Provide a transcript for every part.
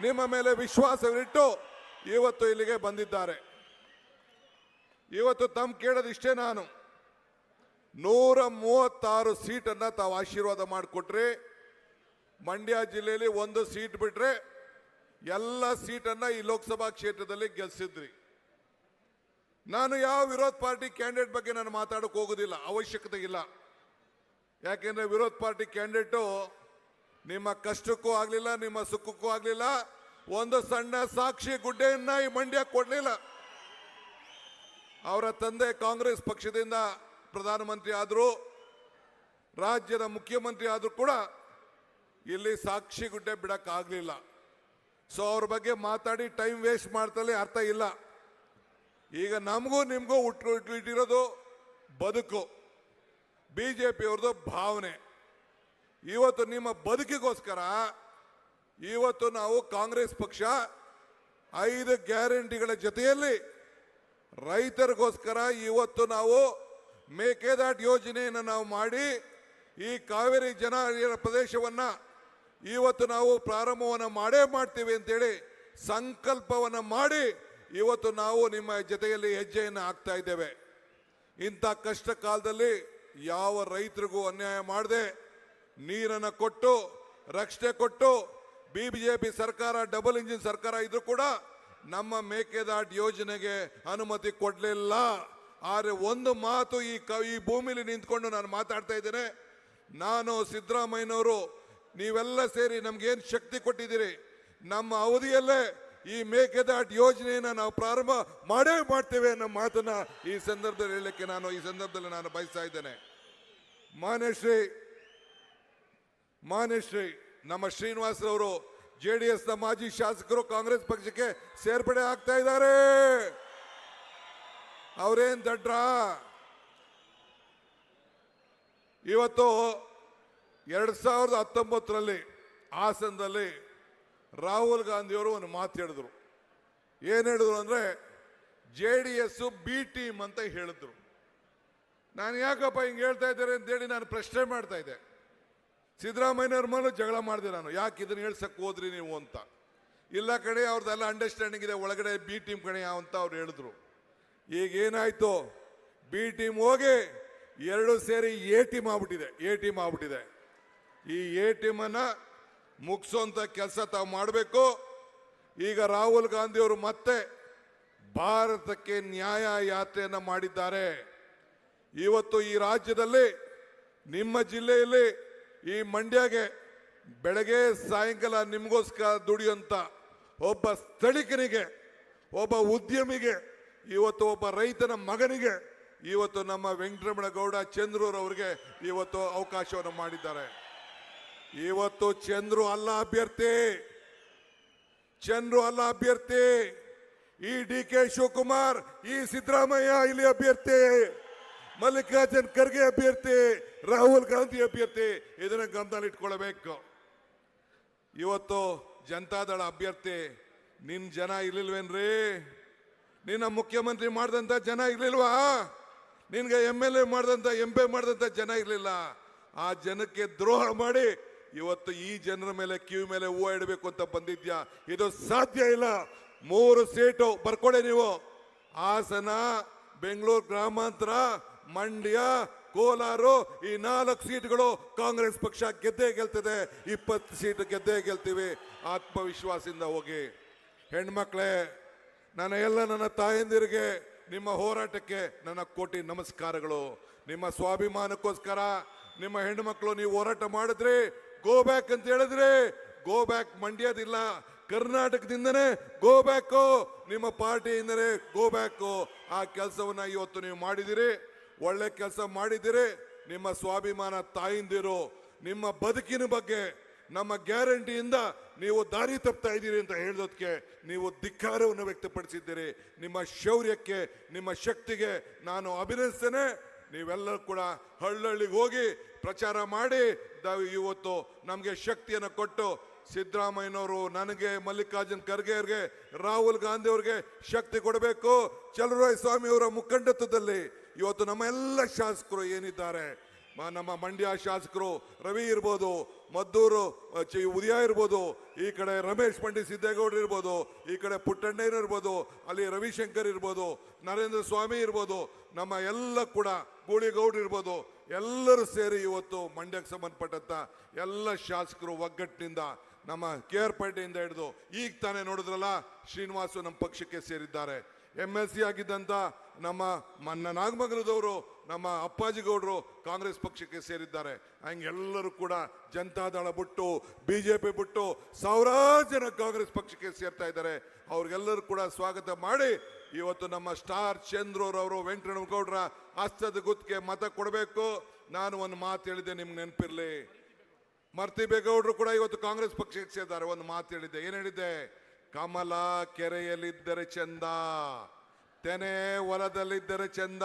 ನಿಮ್ಮ ಮೇಲೆ ವಿಶ್ವಾಸವಿಟ್ಟು ಇವತ್ತು ಇಲ್ಲಿಗೆ ಬಂದಿದ್ದಾರೆ. ಇವತ್ತು ತಮ್ಮ ಕೇಳೋದಿಷ್ಟೇ, ನಾನು 136 ಸೀಟನ್ನ ತಾವು ಆಶೀರ್ವಾದ ಮಾಡಿಕೊಟ್ರಿ. ಮಂಡ್ಯ ಜಿಲ್ಲೆಯಲ್ಲಿ 1 ಸೀಟ್ ಬಿಟ್ರೆ ಎಲ್ಲ ಸೀಟನ್ನ ಈ ಲೋಕಸಭಾ ಕ್ಷೇತ್ರದಲ್ಲಿ ಗೆಲ್ಲಿಸಿದ್ರಿ. ನಾನು ಯಾವ ವಿರೋಧ ಪಾರ್ಟಿ ಕ್ಯಾಂಡಿಡೇಟ್ ಬಗ್ಗೆ ನಾನು ಮಾತಾಡೋಕೆ ಹೋಗೋದಿಲ್ಲ, ಅವಶ್ಯಕತೆ ಇಲ್ಲ. ಯಾಕೆಂದ್ರೆ ವಿರೋಧ ಪಾರ್ಟಿ ಕ್ಯಾಂಡಿಡೇಟು ನಿಮ್ಮ ಕಷ್ಟಕ್ಕೂ ಆಗಲಿಲ್ಲ, ನಿಮ್ಮ ಸುಖಕ್ಕೂ ಆಗಲಿಲ್ಲ, ಒಂದು ಸಣ್ಣ ಸಾಕ್ಷಿ ಗುಡ್ಡೆಯನ್ನ ಈ ಮಂಡ್ಯ ಕೊಡಲಿಲ್ಲ. ಅವರ ತಂದೆ ಕಾಂಗ್ರೆಸ್ ಪಕ್ಷದಿಂದ ಪ್ರಧಾನಮಂತ್ರಿ ಆದರೂ, ರಾಜ್ಯದ ಮುಖ್ಯಮಂತ್ರಿ ಆದರೂ ಕೂಡ ಇಲ್ಲಿ ಸಾಕ್ಷಿ ಗುಡ್ಡೆ ಬಿಡಕ್ಕಾಗಲಿಲ್ಲ. ಸೊ ಅವ್ರ ಬಗ್ಗೆ ಮಾತಾಡಿ ಟೈಮ್ ವೇಸ್ಟ್ ಮಾಡ್ತಲೇ ಅರ್ಥ ಇಲ್ಲ. ಈಗ ನಮಗೂ ನಿಮಗೂ ಇಟ್ಟಿರೋದು ಬದುಕು, ಬಿಜೆಪಿ ಅವ್ರದ್ದು ಭಾವನೆ. ಇವತ್ತು ನಿಮ್ಮ ಬದುಕಿಗೋಸ್ಕರ ಇವತ್ತು ನಾವು ಕಾಂಗ್ರೆಸ್ ಪಕ್ಷ 5 ಗ್ಯಾರಂಟಿಗಳ ಜೊತೆಯಲ್ಲಿ ರೈತರಿಗೋಸ್ಕರ ಇವತ್ತು ನಾವು ಮೇಕೆದಾಟು ಯೋಜನೆಯನ್ನು ನಾವು ಮಾಡಿ ಈ ಕಾವೇರಿ ಜನಾಂಗೀಯ ಪ್ರದೇಶವನ್ನ ಇವತ್ತು ನಾವು ಪ್ರಾರಂಭವನ್ನು ಮಾಡೇ ಮಾಡ್ತೀವಿ ಅಂತೇಳಿ ಸಂಕಲ್ಪವನ್ನು ಮಾಡಿ ಇವತ್ತು ನಾವು ನಿಮ್ಮ ಜೊತೆಯಲ್ಲಿ ಹೆಜ್ಜೆಯನ್ನು ಹಾಕ್ತಾ ಇದ್ದೇವೆ. ಇಂಥ ಕಷ್ಟ ಕಾಲದಲ್ಲಿ ಯಾವ ರೈತರಿಗೂ ಅನ್ಯಾಯ ಮಾಡದೆ ನೀರನ್ನು ಕೊಟ್ಟು ರಕ್ಷಣೆ ಕೊಟ್ಟು, ಬಿಜೆಪಿ ಸರ್ಕಾರ ಡಬಲ್ ಇಂಜಿನ್ ಸರ್ಕಾರ ಇದ್ರೂ ಕೂಡ ನಮ್ಮ ಮೇಕೆದಾಟು ಯೋಜನೆಗೆ ಅನುಮತಿ ಕೊಡಲಿಲ್ಲ. ಆದರೆ ಒಂದು ಮಾತು ಈ ಭೂಮಿಲಿ ನಿಂತ್ಕೊಂಡು ನಾನು ಮಾತಾಡ್ತಾ ಇದ್ದೇನೆ. ನಾನು ಸಿದ್ದರಾಮಯ್ಯನವರು ನೀವೆಲ್ಲ ಸೇರಿ ನಮ್ಗೇನು ಶಕ್ತಿ ಕೊಟ್ಟಿದ್ದೀರಿ, ನಮ್ಮ ಅವಧಿಯಲ್ಲೇ ಈ ಮೇಕೆದಾಟು ಯೋಜನೆಯನ್ನು ನಾವು ಪ್ರಾರಂಭ ಮಾಡೇ ಮಾಡ್ತೇವೆ ಅನ್ನೋ ಮಾತನ್ನ ಈ ಸಂದರ್ಭದಲ್ಲಿ ಹೇಳಲಿಕ್ಕೆ ನಾನು ಬಯಸ್ತಾ ಇದ್ದೇನೆ. ಮಾನ್ಯಶ್ರೀ ನಮ್ಮ ಶ್ರೀನಿವಾಸರವರು JDS ನ ಮಾಜಿ ಶಾಸಕರು ಕಾಂಗ್ರೆಸ್ ಪಕ್ಷಕ್ಕೆ ಸೇರ್ಪಡೆ ಆಗ್ತಾ ಇದ್ದಾರೆ. ಅವರೇನ್ ದಡ್ರ? ಇವತ್ತು 2019ರಲ್ಲಿ ಹಾಸನದಲ್ಲಿ ರಾಹುಲ್ ಗಾಂಧಿಯವರು ಒಂದು ಮಾತು ಹೇಳಿದ್ರು. ಏನ್ ಹೇಳಿದ್ರು ಅಂದ್ರೆ JDS ಬಿ ಟೀಮ್ ಅಂತ ಹೇಳಿದ್ರು. ನಾನು ಯಾಕಪ್ಪ ಹಿಂಗೆ ಹೇಳ್ತಾ ಇದ್ದಾರೆ ಅಂತೇಳಿ ನಾನು ಪ್ರಶ್ನೆ ಮಾಡ್ತಾ ಇದ್ದೆ. ಸಿದ್ದರಾಮಯ್ಯನವ್ರ ಮೇಲೆ ಜಗಳ ಮಾಡಿದೆ ನಾನು, ಯಾಕೆ ಇದನ್ನ ಹೇಳ್ಸಕ್ ಹೋದ್ರಿ ನೀವು ಅಂತ. ಇಲ್ಲ ಕಡೆ ಅವ್ರದ್ದೆಲ್ಲ ಅಂಡರ್ಸ್ಟ್ಯಾಂಡಿಂಗ್ ಇದೆ, ಒಳಗಡೆ ಬಿ ಟೀಮ್ ಕಡೆ ಅಂತ ಅವ್ರು ಹೇಳಿದ್ರು. ಈಗ ಏನಾಯ್ತು, ಬಿ ಟೀಮ್ ಹೋಗಿ 2 ಸೇರಿ ಎ ಟೀಮ್ ಆಗ್ಬಿಟ್ಟಿದೆ. ಈ ಎ ಟೀಮ್ ಅನ್ನ ಮುಗಿಸೋಂತ ಕೆಲಸ ತಾವು ಮಾಡಬೇಕು. ಈಗ ರಾಹುಲ್ ಗಾಂಧಿ ಅವರು ಮತ್ತೆ ಭಾರತಕ್ಕೆ ನ್ಯಾಯ ಯಾತ್ರೆಯನ್ನ ಮಾಡಿದ್ದಾರೆ. ಇವತ್ತು ಈ ರಾಜ್ಯದಲ್ಲಿ ನಿಮ್ಮ ಜಿಲ್ಲೆಯಲ್ಲಿ ಈ ಮಂಡ್ಯಗೆ ಬೆಳಗ್ಗೆ ಸಾಯಂಕಾಲ ನಿಮಗೋಸ್ಕರ ದುಡಿಯುವಂತ ಒಬ್ಬ ಸ್ಥಳೀಕನಿಗೆ, ಒಬ್ಬ ಉದ್ಯಮಿಗೆ, ಇವತ್ತು ಒಬ್ಬ ರೈತನ ಮಗನಿಗೆ ಇವತ್ತು ನಮ್ಮ ವೆಂಕಟರಮಣಗೌಡ ಚಂದ್ರೂರವರಿಗೆ ಇವತ್ತು ಅವಕಾಶವನ್ನು ಮಾಡಿದ್ದಾರೆ. ಇವತ್ತು ಚಂದ್ರು ಅಲ್ಲ ಅಭ್ಯರ್ಥಿ, ಈ DK ಶಿವಕುಮಾರ್, ಈ ಸಿದ್ದರಾಮಯ್ಯ ಇಲ್ಲಿ ಅಭ್ಯರ್ಥಿ, ಮಲ್ಲಿಕಾರ್ಜುನ್ ಖರ್ಗೆ ಅಭ್ಯರ್ಥಿ, ರಾಹುಲ್ ಗಾಂಧಿ ಅಭ್ಯರ್ಥಿ. ಇದನ್ನ ಗಮನದಲ್ಲಿ ಇಟ್ಕೊಳ್ಬೇಕು. ಇವತ್ತು ಜನತಾದಳ ಅಭ್ಯರ್ಥಿ, ನಿನ್ ಜನ ಇರ್ಲಿಲ್ವೇನ್ರಿ? ನಿನ್ನ ಮುಖ್ಯಮಂತ್ರಿ ಮಾಡಿದಂತ ಜನ ಇರ್ಲಿಲ್ವಾ? ನಿನ್ಗೆ MLA ಮಾಡಿದಂತ MP ಮಾಡಿದಂತ ಜನ ಇರ್ಲಿಲ್ಲ? ಆ ಜನಕ್ಕೆ ದ್ರೋಹ ಮಾಡಿ ಇವತ್ತು ಈ ಜನರ ಮೇಲೆ ಕಿವಿ ಮೇಲೆ ಹೂವು ಇಡಬೇಕು ಅಂತ ಬಂದಿದ್ಯಾ? ಇದು ಸಾಧ್ಯ ಇಲ್ಲ. 3 ಸೀಟು ಬರ್ಕೊಡಿ ನೀವು. ಹಾಸನ, ಬೆಂಗಳೂರು ಗ್ರಾಮಾಂತರ, ಮಂಡ್ಯ, ಕೋಲಾರ, ಈ 4 ಸೀಟ್ಗಳು ಕಾಂಗ್ರೆಸ್ ಪಕ್ಷ ಗೆದ್ದೇ ಗೆಲ್ತದೆ. 20 ಸೀಟ್ ಗೆದ್ದೇ ಗೆಲ್ತೀವಿ. ಆತ್ಮವಿಶ್ವಾಸದಿಂದ ಹೋಗಿ. ಹೆಣ್ಮಕ್ಳೇ, ನನ್ನ ತಾಯಂದಿರಿಗೆ ನಿಮ್ಮ ಹೋರಾಟಕ್ಕೆ ನನ್ನ ಕೋಟಿ ನಮಸ್ಕಾರಗಳು. ನಿಮ್ಮ ಸ್ವಾಭಿಮಾನಕ್ಕೋಸ್ಕರ ನಿಮ್ಮ ಹೆಣ್ಣುಮಕ್ಕಳು ನೀವು ಹೋರಾಟ ಮಾಡಿದ್ರಿ, ಗೋ ಬ್ಯಾಕ್ ಅಂತ ಹೇಳಿದ್ರಿ. ಗೋ ಬ್ಯಾಕ್ ಮಂಡ್ಯದಿಲ್ಲ, ಕರ್ನಾಟಕದಿಂದನೇ ಗೋ ಬ್ಯಾಕ್, ನಿಮ್ಮ ಪಾರ್ಟಿಯಿಂದನೇ ಗೋ ಬ್ಯಾಕ್. ಆ ಕೆಲಸವನ್ನ ಇವತ್ತು ನೀವು ಮಾಡಿದಿರಿ, ಒಳ್ಳೆ ಕೆಲಸ ಮಾಡಿದಿರಿ. ನಿಮ್ಮ ಸ್ವಾಭಿಮಾನ ತಾಯಿಂದಿರು, ನಿಮ್ಮ ಬದುಕಿನ ಬಗ್ಗೆ, ನಮ್ಮ ಗ್ಯಾರಂಟಿಯಿಂದ ನೀವು ದಾರಿ ತಪ್ತಾ ಇದ್ದೀರಿ ಅಂತ ಹೇಳೋದಕ್ಕೆ ನೀವು ಧಿಕ್ಕಾರವನ್ನು ವ್ಯಕ್ತಪಡಿಸಿದ್ದೀರಿ. ನಿಮ್ಮ ಶೌರ್ಯಕ್ಕೆ, ನಿಮ್ಮ ಶಕ್ತಿಗೆ ನಾನು ಅಭಿನಂದಿಸ್ತೇನೆ. ನೀವೆಲ್ಲರೂ ಕೂಡ ಹಳ್ಳಿಗೆ ಹೋಗಿ ಪ್ರಚಾರ ಮಾಡಿ ಇವತ್ತು ನಮಗೆ ಶಕ್ತಿಯನ್ನು ಕೊಟ್ಟು, ಸಿದ್ದರಾಮಯ್ಯನವರು ನನಗೆ, ಮಲ್ಲಿಕಾರ್ಜುನ್ ಖರ್ಗೆ ಅವರಿಗೆ, ರಾಹುಲ್ ಗಾಂಧಿ ಅವರಿಗೆ ಶಕ್ತಿ ಕೊಡಬೇಕು. ಚಲುವರಾಯ ಸ್ವಾಮಿ ಅವರ ಮುಖಂಡತ್ವದಲ್ಲಿ ಇವತ್ತು ನಮ್ಮ ಎಲ್ಲ ಶಾಸಕರು ಏನಿದ್ದಾರೆ, ನಮ್ಮ ಮಂಡ್ಯ ಶಾಸಕರು ರವಿ ಇರ್ಬೋದು, ಮದ್ದೂರು ಉದಯ ಇರ್ಬೋದು, ಈ ಕಡೆ ರಮೇಶ್ ಪಂಡಿತ್ ಸಿದ್ದೇಗೌಡರು ಇರ್ಬೋದು, ಈ ಕಡೆ ಪುಟ್ಟಣ್ಣಯ್ಯರು ಇರ್ಬೋದು, ಅಲ್ಲಿ ರವಿಶಂಕರ್ ಇರ್ಬೋದು, ನರೇಂದ್ರ ಸ್ವಾಮಿ ಇರ್ಬೋದು, ನಮ್ಮ ಎಲ್ಲ ಕೂಡ ಗೂಳಿಗೌಡರು ಇರ್ಬೋದು, ಎಲ್ಲರೂ ಸೇರಿ ಇವತ್ತು ಮಂಡ್ಯಕ್ಕೆ ಸಂಬಂಧಪಟ್ಟಂತ ಎಲ್ಲ ಶಾಸಕರು ಒಗ್ಗಟ್ಟಿನಿಂದ ನಮ್ಮ KR ಪೇಟೆಯಿಂದ ಹಿಡಿದು ಈಗ ತಾನೇ ನೋಡಿದ್ರಲ್ಲ ಶ್ರೀನಿವಾಸು ನಮ್ಮ ಪಕ್ಷಕ್ಕೆ ಸೇರಿದ್ದಾರೆ. MLC ಆಗಿದ್ದಂತ ನಮ್ಮ ನಾಗಮಂಗಲದವರು ನಮ್ಮ ಅಪ್ಪಾಜಿ ಗೌಡರು ಕಾಂಗ್ರೆಸ್ ಪಕ್ಷಕ್ಕೆ ಸೇರಿದ್ದಾರೆ. ಹಂಗೆಲ್ಲರೂ ಕೂಡ ಜನತಾದಳ ಬಿಟ್ಟು BJP ಬಿಟ್ಟು ಸಾವಿರಾರು ಜನ ಕಾಂಗ್ರೆಸ್ ಪಕ್ಷಕ್ಕೆ ಸೇರ್ತಾ ಇದ್ದಾರೆ. ಅವ್ರಿಗೆಲ್ಲರೂ ಕೂಡ ಸ್ವಾಗತ ಮಾಡಿ ಇವತ್ತು ನಮ್ಮ ಸ್ಟಾರ್ ಚಂದ್ರರವರು ವೆಂಕಟರಮಣಗೌಡರ ಹಸ್ತದ ಗುತ್ತಿಗೆ ಮತ ಕೊಡಬೇಕು. ನಾನು ಒಂದು ಮಾತು ಹೇಳಿದ್ದೆ, ನಿಮ್ಗೆ ನೆನಪಿರ್ಲಿ, ಮರ್ತಿಬೇಗೌಡರು ಕೂಡ ಇವತ್ತು ಕಾಂಗ್ರೆಸ್ ಪಕ್ಷಕ್ಕೆ ಸೇರಿದ್ದಾರೆ. ಒಂದು ಮಾತು ಹೇಳಿದ್ದೆ, ಏನ್ ಹೇಳಿದ್ದೆ? ಕಮಲ ಕೆರೆಯಲ್ಲಿದ್ದರೆ ಚಂದ, ತೆನೆ ಹೊಲದಲ್ಲಿದ್ದರೆ ಚಂದ,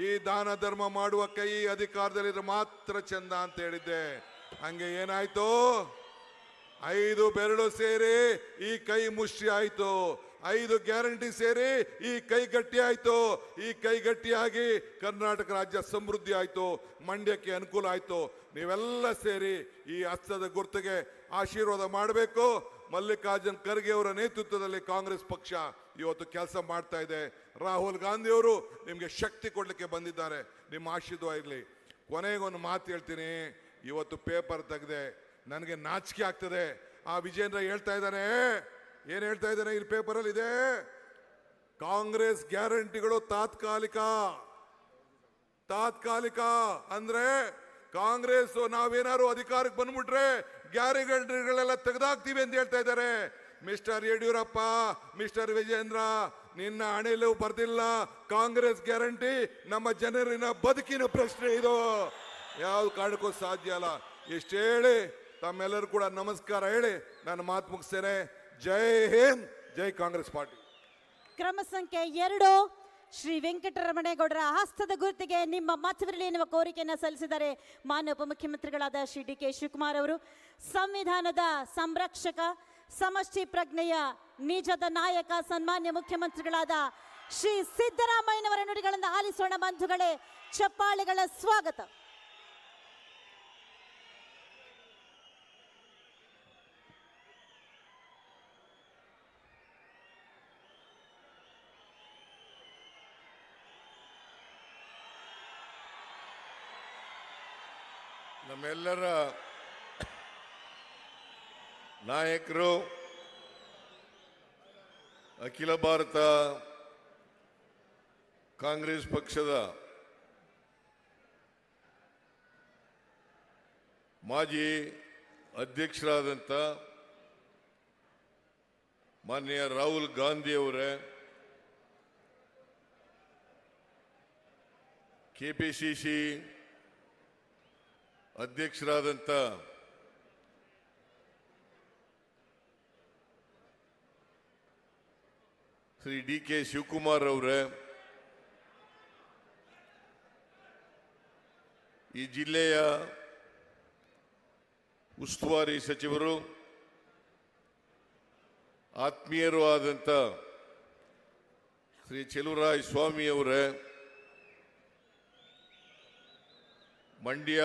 ಈ ದಾನ ಧರ್ಮ ಮಾಡುವ ಕೈ ಅಧಿಕಾರದಲ್ಲಿದ್ರೆ ಮಾತ್ರ ಚಂದ ಅಂತ ಹೇಳಿದ್ದೆ. ಹಂಗೆ ಏನಾಯ್ತು? 5 ಬೆರಳು ಸೇರಿ ಈ ಕೈ ಮುಷ್ಟಿ ಆಯ್ತು, 5 ಗ್ಯಾರಂಟಿ ಸೇರಿ ಈ ಕೈ ಗಟ್ಟಿ ಆಯ್ತು. ಈ ಕೈ ಗಟ್ಟಿಯಾಗಿ ಕರ್ನಾಟಕ ರಾಜ್ಯ ಸಮೃದ್ಧಿ ಆಯ್ತು, ಮಂಡ್ಯಕ್ಕೆ ಅನುಕೂಲ ಆಯ್ತು. ನೀವೆಲ್ಲ ಸೇರಿ ಈ ಹಸ್ತದ ಗುರುತಿಗೆ ಆಶೀರ್ವಾದ ಮಾಡಬೇಕು. ಮಲ್ಲಿಕಾರ್ಜುನ್ ಖರ್ಗೆ ಅವರ ನೇತೃತ್ವದಲ್ಲಿ ಕಾಂಗ್ರೆಸ್ ಪಕ್ಷ ಇವತ್ತು ಕೆಲಸ ಮಾಡ್ತಾ ಇದೆ. ರಾಹುಲ್ ಗಾಂಧಿ ಅವರು ನಿಮಗೆ ಶಕ್ತಿ ಕೊಡ್ಲಿಕ್ಕೆ ಬಂದಿದ್ದಾರೆ. ನಿಮ್ಮ ಆಶೀರ್ವಾದ ಇರಲಿ. ಕೊನೆಗೊಂದು ಮಾತು ಹೇಳ್ತೀನಿ, ಇವತ್ತು ಪೇಪರ್ ತೆಗೆದೆ, ನನಗೆ ನಾಚಿಕೆ ಆಗ್ತದೆ. ಆ ವಿಜೇಂದ್ರ ಹೇಳ್ತಾ ಇದ್ದಾನೆ, ಏನ್ ಹೇಳ್ತಾ ಇದ್ದಾನೆ ಇಲ್ಲಿ ಪೇಪರಲ್ಲಿ ಇದೆ, ಕಾಂಗ್ರೆಸ್ ಗ್ಯಾರಂಟಿಗಳು ತಾತ್ಕಾಲಿಕ ಅಂದ್ರೆ ಕಾಂಗ್ರೆಸ್ ನಾವೇನಾದ್ರು ಅಧಿಕಾರಕ್ಕೆ ಬಂದ್ಬಿಟ್ರೆ ಗ್ಯಾರಂಟಿಗಳೆಲ್ಲ ತೆಗೆದಾಕ್ತೀವಿ ಅಂತ ಹೇಳ್ತಾ ಇದ್ದಾರೆ. ಮಿಸ್ಟರ್ ಯಡಿಯೂರಪ್ಪ, ಮಿಸ್ಟರ್ ವಿಜೇಂದ್ರ, ನಿನ್ನ ಹಣೆಯಲ್ಲೂ ಬರ್ದಿಲ್ಲ ಕಾಂಗ್ರೆಸ್ ಗ್ಯಾರಂಟಿ. ನಮ್ಮ ಜನರಿನ ಬದುಕಿನ ಪ್ರಶ್ನೆ ಇದು, ಯಾವ ಕಾರಣಕ್ಕೂ ಸಾಧ್ಯ ಅಲ್ಲ. ಇಷ್ಟು ಹೇಳಿ ತಮ್ಮೆಲ್ಲರೂ ಕೂಡ ನಮಸ್ಕಾರ ಹೇಳಿ ನಾನು ಮಾತು ಮುಗಿಸ್ತೇನೆ. ಜೈ ಹಿಂದ್, ಜೈ ಕಾಂಗ್ರೆಸ್ ಪಾರ್ಟಿ. ಕ್ರಮ ಸಂಖ್ಯೆ 2 ಶ್ರೀ ವೆಂಕಟರಮಣೇಗೌಡರ ಹಸ್ತದ ಗುರುತಿಗೆ ನಿಮ್ಮ ಮತವಿರಲಿ ಎನ್ನುವ ಕೋರಿಕೆಯನ್ನು ಸಲ್ಲಿಸಿದ್ದಾರೆ ಮಾನ್ಯ ಉಪಮುಖ್ಯಮಂತ್ರಿಗಳಾದ ಶ್ರೀ DK ಶಿವಕುಮಾರ್ ಅವರು. ಸಂವಿಧಾನದ ಸಂರಕ್ಷಕ, ಸಮಷ್ಟಿ ಪ್ರಜ್ಞೆಯ ನಿಜದ ನಾಯಕ, ಸನ್ಮಾನ್ಯ ಮುಖ್ಯಮಂತ್ರಿಗಳಾದ ಶ್ರೀ ಸಿದ್ದರಾಮಯ್ಯನವರ ನುಡಿಗಳಿಂದ ಆಲಿಸೋಣ ಬಂಧುಗಳೇ, ಚಪ್ಪಾಳೆಗಳ ಸ್ವಾಗತ. ನಮ್ಮೆಲ್ಲರ ನಾಯಕರು, ಅಖಿಲ ಭಾರತ ಕಾಂಗ್ರೆಸ್ ಪಕ್ಷದ ಮಾಜಿ ಅಧ್ಯಕ್ಷರಾದಂಥ ಮಾನ್ಯ ರಾಹುಲ್ ಗಾಂಧಿ ಅವರೇ, KPCC ಅಧ್ಯಕ್ಷರಾದಂಥ ಶ್ರೀ DK ಶಿವಕುಮಾರ್ ಅವರೇ, ಈ ಜಿಲ್ಲೆಯ ಉಸ್ತುವಾರಿ ಸಚಿವರು, ಆತ್ಮೀಯರು ಆದಂಥ ಶ್ರೀ ಚೆಲುವರಾಯ ಸ್ವಾಮಿ ಅವರೇ, ಮಂಡ್ಯ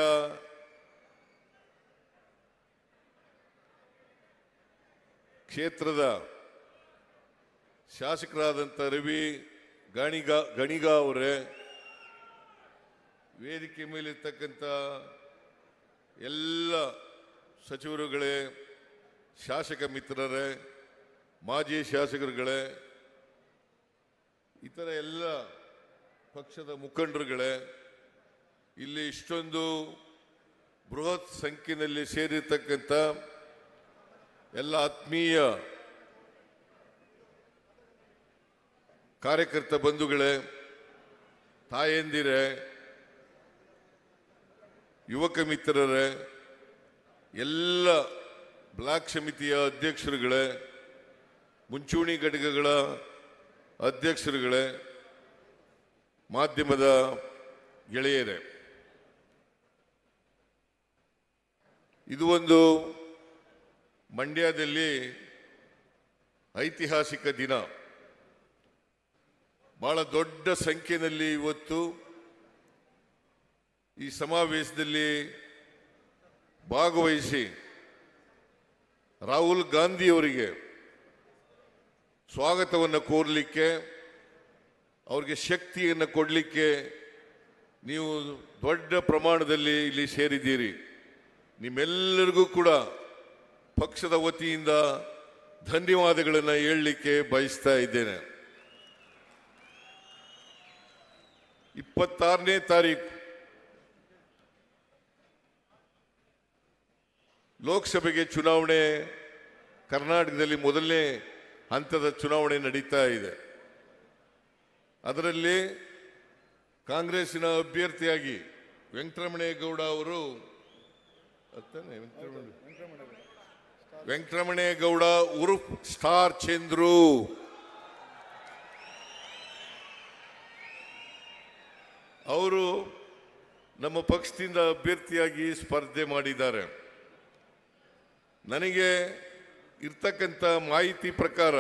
ಕ್ಷೇತ್ರದ ಶಾಸಕರಾದಂಥ ರವಿ ಗಣಿಗಾ ಅವರೇ, ವೇದಿಕೆ ಮೇಲಿರ್ತಕ್ಕಂಥ ಎಲ್ಲ ಸಚಿವರುಗಳೇ, ಶಾಸಕ ಮಿತ್ರರೇ, ಮಾಜಿ ಶಾಸಕರುಗಳೇ, ಇತರ ಎಲ್ಲ ಪಕ್ಷದ ಮುಖಂಡರುಗಳೇ, ಇಲ್ಲಿ ಇಷ್ಟೊಂದು ಬೃಹತ್ ಸಂಖ್ಯೆಯಲ್ಲಿ ಸೇರಿರ್ತಕ್ಕಂಥ ಎಲ್ಲ ಆತ್ಮೀಯ ಕಾರ್ಯಕರ್ತ ಬಂಧುಗಳೇ, ತಾಯಂದಿರೇ, ಯುವಕ ಮಿತ್ರರೇ, ಎಲ್ಲ ಬ್ಲಾಕ್ ಸಮಿತಿಯ ಅಧ್ಯಕ್ಷರುಗಳೇ, ಮುಂಚೂಣಿ ಘಟಕಗಳ ಅಧ್ಯಕ್ಷರುಗಳೇ, ಮಾಧ್ಯಮದ ಗೆಳೆಯರೇ, ಇದು ಒಂದು ಮಂಡ್ಯದಲ್ಲಿ ಐತಿಹಾಸಿಕ ದಿನ. ಬಹಳ ದೊಡ್ಡ ಸಂಖ್ಯೆಯಲ್ಲಿ ಇವತ್ತು ಈ ಸಮಾವೇಶದಲ್ಲಿ ಭಾಗವಹಿಸಿ ರಾಹುಲ್ ಗಾಂಧಿ ಅವರಿಗೆ ಸ್ವಾಗತವನ್ನು ಕೋರಲಿಕ್ಕೆ, ಅವರಿಗೆ ಶಕ್ತಿಯನ್ನು ಕೊಡಲಿಕ್ಕೆ ನೀವು ದೊಡ್ಡ ಪ್ರಮಾಣದಲ್ಲಿ ಇಲ್ಲಿ ಸೇರಿದ್ದೀರಿ. ನಿಮ್ಮೆಲ್ಲರಿಗೂ ಕೂಡ ಪಕ್ಷದ ವತಿಯಿಂದ ಧನ್ಯವಾದಗಳನ್ನು ಹೇಳಲಿಕ್ಕೆ ಬಯಸ್ತಾ ಇದ್ದೇನೆ. 26ನೇ ತಾರೀಕು ಲೋಕಸಭೆಗೆ ಚುನಾವಣೆ, ಕರ್ನಾಟಕದಲ್ಲಿ ಮೊದಲನೇ ಹಂತದ ಚುನಾವಣೆ ನಡೀತಾ ಇದೆ. ಅದರಲ್ಲಿ ಕಾಂಗ್ರೆಸ್ಸಿನ ಅಭ್ಯರ್ಥಿಯಾಗಿ ವೆಂಕಟರಮಣೇಗೌಡ ಅವರು ವೆಂಕಟರಮಣೇಗೌಡ ಉರ್ಫ್ ಸ್ಟಾರ್ ಚಂದ್ರು ಅವರು ನಮ್ಮ ಪಕ್ಷದಿಂದ ಅಭ್ಯರ್ಥಿಯಾಗಿ ಸ್ಪರ್ಧೆ ಮಾಡಿದ್ದಾರೆ. ನನಗೆ ಇರ್ತಕ್ಕಂಥ ಮಾಹಿತಿ ಪ್ರಕಾರ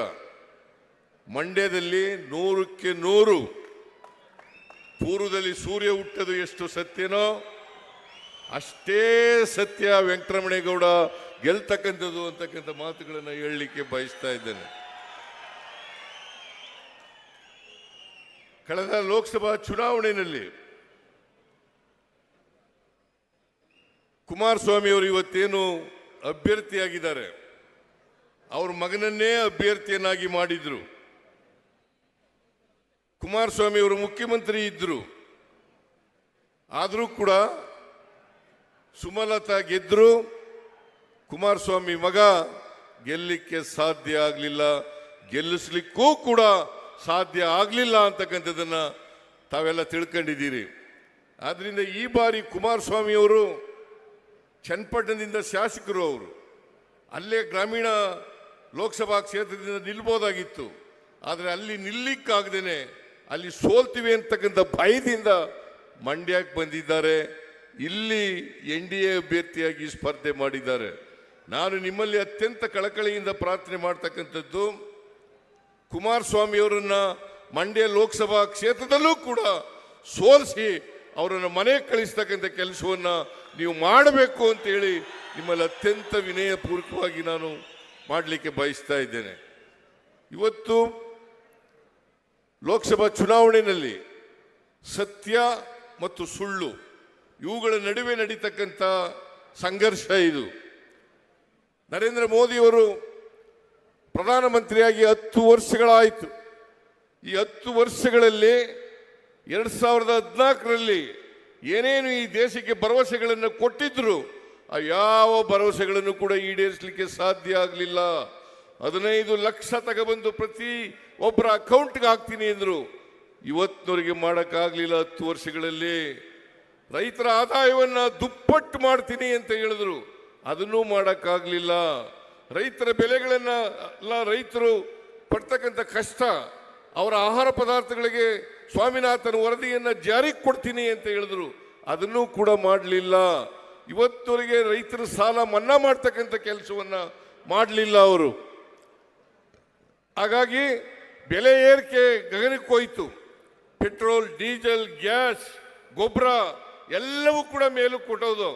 ಮಂಡ್ಯದಲ್ಲಿ 100ಕ್ಕೆ 100 ಪೂರ್ವದಲ್ಲಿ ಸೂರ್ಯ ಹುಟ್ಟದು ಎಷ್ಟು ಸತ್ಯನೋ ಅಷ್ಟೇ ಸತ್ಯ ವೆಂಕಟರಮಣೇಗೌಡ ಗೆಲ್ತಕ್ಕಂಥದ್ದು ಅಂತಕ್ಕಂಥ ಮಾತುಗಳನ್ನು ಹೇಳಲಿಕ್ಕೆ ಬಯಸ್ತಾ ಇದ್ದೇನೆ. ಕಳೆದ ಲೋಕಸಭಾ ಚುನಾವಣೆಯಲ್ಲಿ ಕುಮಾರಸ್ವಾಮಿ ಅವರು ಇವತ್ತೇನು ಅಭ್ಯರ್ಥಿಯಾಗಿದ್ದಾರೆ, ಅವ್ರ ಮಗನನ್ನೇ ಅಭ್ಯರ್ಥಿಯನ್ನಾಗಿ ಮಾಡಿದ್ರು. ಕುಮಾರಸ್ವಾಮಿ ಅವರು ಮುಖ್ಯಮಂತ್ರಿ ಇದ್ರು, ಆದರೂ ಕೂಡ ಸುಮಲತಾ ಗೆದ್ರು, ಕುಮಾರಸ್ವಾಮಿ ಮಗ ಗೆಲ್ಲಲಿಕ್ಕೆ ಸಾಧ್ಯ ಆಗಲಿಲ್ಲ, ಗೆಲ್ಲಿಸ್ಲಿಕ್ಕೂ ಕೂಡ ಸಾಧ್ಯ ಆಗಲಿಲ್ಲ ಅಂತಕ್ಕಂಥದ್ದನ್ನ ತಾವೆಲ್ಲ ತಿಳ್ಕೊಂಡಿದ್ದೀರಿ. ಆದ್ರಿಂದ ಈ ಬಾರಿ ಕುಮಾರಸ್ವಾಮಿ ಅವರು ಚನ್ನಪಟ್ಟಣದಿಂದ ಶಾಸಕರು, ಅವರು ಅಲ್ಲೇ ಗ್ರಾಮೀಣ ಲೋಕಸಭಾ ಕ್ಷೇತ್ರದಿಂದ ನಿಲ್ಬೋದಾಗಿತ್ತು. ಆದರೆ ಅಲ್ಲಿ ನಿಲ್ಲಿಕ್ಕಾಗದೇನೆ ಅಲ್ಲಿ ಸೋಲ್ತೀವಿ ಅಂತಕ್ಕಂಥ ಭಯದಿಂದ ಮಂಡ್ಯಕ್ಕೆ ಬಂದಿದ್ದಾರೆ. ಇಲ್ಲಿ NDA ಅಭ್ಯರ್ಥಿಯಾಗಿ ಸ್ಪರ್ಧೆ ಮಾಡಿದ್ದಾರೆ. ನಾನು ನಿಮ್ಮಲ್ಲಿ ಅತ್ಯಂತ ಕಳಕಳಿಯಿಂದ ಪ್ರಾರ್ಥನೆ ಮಾಡ್ತಕ್ಕಂಥದ್ದು, ಕುಮಾರಸ್ವಾಮಿ ಅವರನ್ನ ಮಂಡ್ಯ ಲೋಕಸಭಾ ಕ್ಷೇತ್ರದಲ್ಲೂ ಕೂಡ ಸೋಲಿಸಿ ಅವರನ್ನು ಮನೆಗೆ ಕಳಿಸ್ತಕ್ಕಂಥ ಕೆಲಸವನ್ನ ನೀವು ಮಾಡಬೇಕು ಅಂತೇಳಿ ನಿಮ್ಮಲ್ಲಿ ಅತ್ಯಂತ ವಿನಯಪೂರ್ವಕವಾಗಿ ನಾನು ಮಾಡಲಿಕ್ಕೆ ಬಯಸ್ತಾ ಇದ್ದೇನೆ. ಇವತ್ತು ಲೋಕಸಭಾ ಚುನಾವಣೆಯಲ್ಲಿ ಸತ್ಯ ಮತ್ತು ಸುಳ್ಳು ಇವುಗಳ ನಡುವೆ ನಡೀತಕ್ಕಂಥ ಸಂಘರ್ಷ ಇದು. ನರೇಂದ್ರ ಮೋದಿಯವರು ಪ್ರಧಾನಮಂತ್ರಿಯಾಗಿ 10 ವರ್ಷಗಳಾಯಿತು. ಈ 10 ವರ್ಷಗಳಲ್ಲಿ 2014ರಲ್ಲಿ ಏನೇನು ಈ ದೇಶಕ್ಕೆ ಭರವಸೆಗಳನ್ನು ಕೊಟ್ಟಿದ್ರು, ಆ ಯಾವ ಭರವಸೆಗಳನ್ನು ಕೂಡ ಈಡೇರಿಸಲಿಕ್ಕೆ ಸಾಧ್ಯ ಆಗಲಿಲ್ಲ. 15 ಲಕ್ಷ ತಗೊಬಂದು ಪ್ರತಿ ಒಬ್ಬರ ಅಕೌಂಟ್ಗೆ ಹಾಕ್ತೀನಿ ಅಂದ್ರು, ಇವತ್ತಿನವರೆಗೆ ಮಾಡೋಕ್ಕಾಗಲಿಲ್ಲ. 10 ವರ್ಷಗಳಲ್ಲಿ ರೈತರ ಆದಾಯವನ್ನ ದುಪ್ಪಟ್ಟು ಮಾಡ್ತೀನಿ ಅಂತ ಹೇಳಿದ್ರು, ಅದನ್ನೂ ಮಾಡೋಕ್ಕಾಗಲಿಲ್ಲ. ರೈತರ ಬೆಲೆಗಳನ್ನ ರೈತರು ಪಡ್ತಕ್ಕಂಥ ಕಷ್ಟ, ಅವರ ಆಹಾರ ಪದಾರ್ಥಗಳಿಗೆ ಸ್ವಾಮಿನಾಥನ್ ವರದಿಯನ್ನ ಜಾರಿಗೆ ಕೊಡ್ತೀನಿ ಅಂತ ಹೇಳಿದ್ರು, ಅದನ್ನೂ ಕೂಡ ಮಾಡಲಿಲ್ಲ. ಇವತ್ತವರೆಗೆ ರೈತರ ಸಾಲ ಮನ್ನಾ ಮಾಡ್ತಕ್ಕಂಥ ಕೆಲಸವನ್ನ ಮಾಡಲಿಲ್ಲ ಅವರು. ಹಾಗಾಗಿ ಬೆಲೆ ಏರಿಕೆ ಗಗನಕ್ಕೆ ಹೋಯಿತು. ಪೆಟ್ರೋಲ್, ಡೀಸೆಲ್, ಗ್ಯಾಸ್, ಗೊಬ್ಬರ ಎಲ್ಲವೂ ಕೂಡ ಮೇಲು ಕೊಟ್ಟೋದು.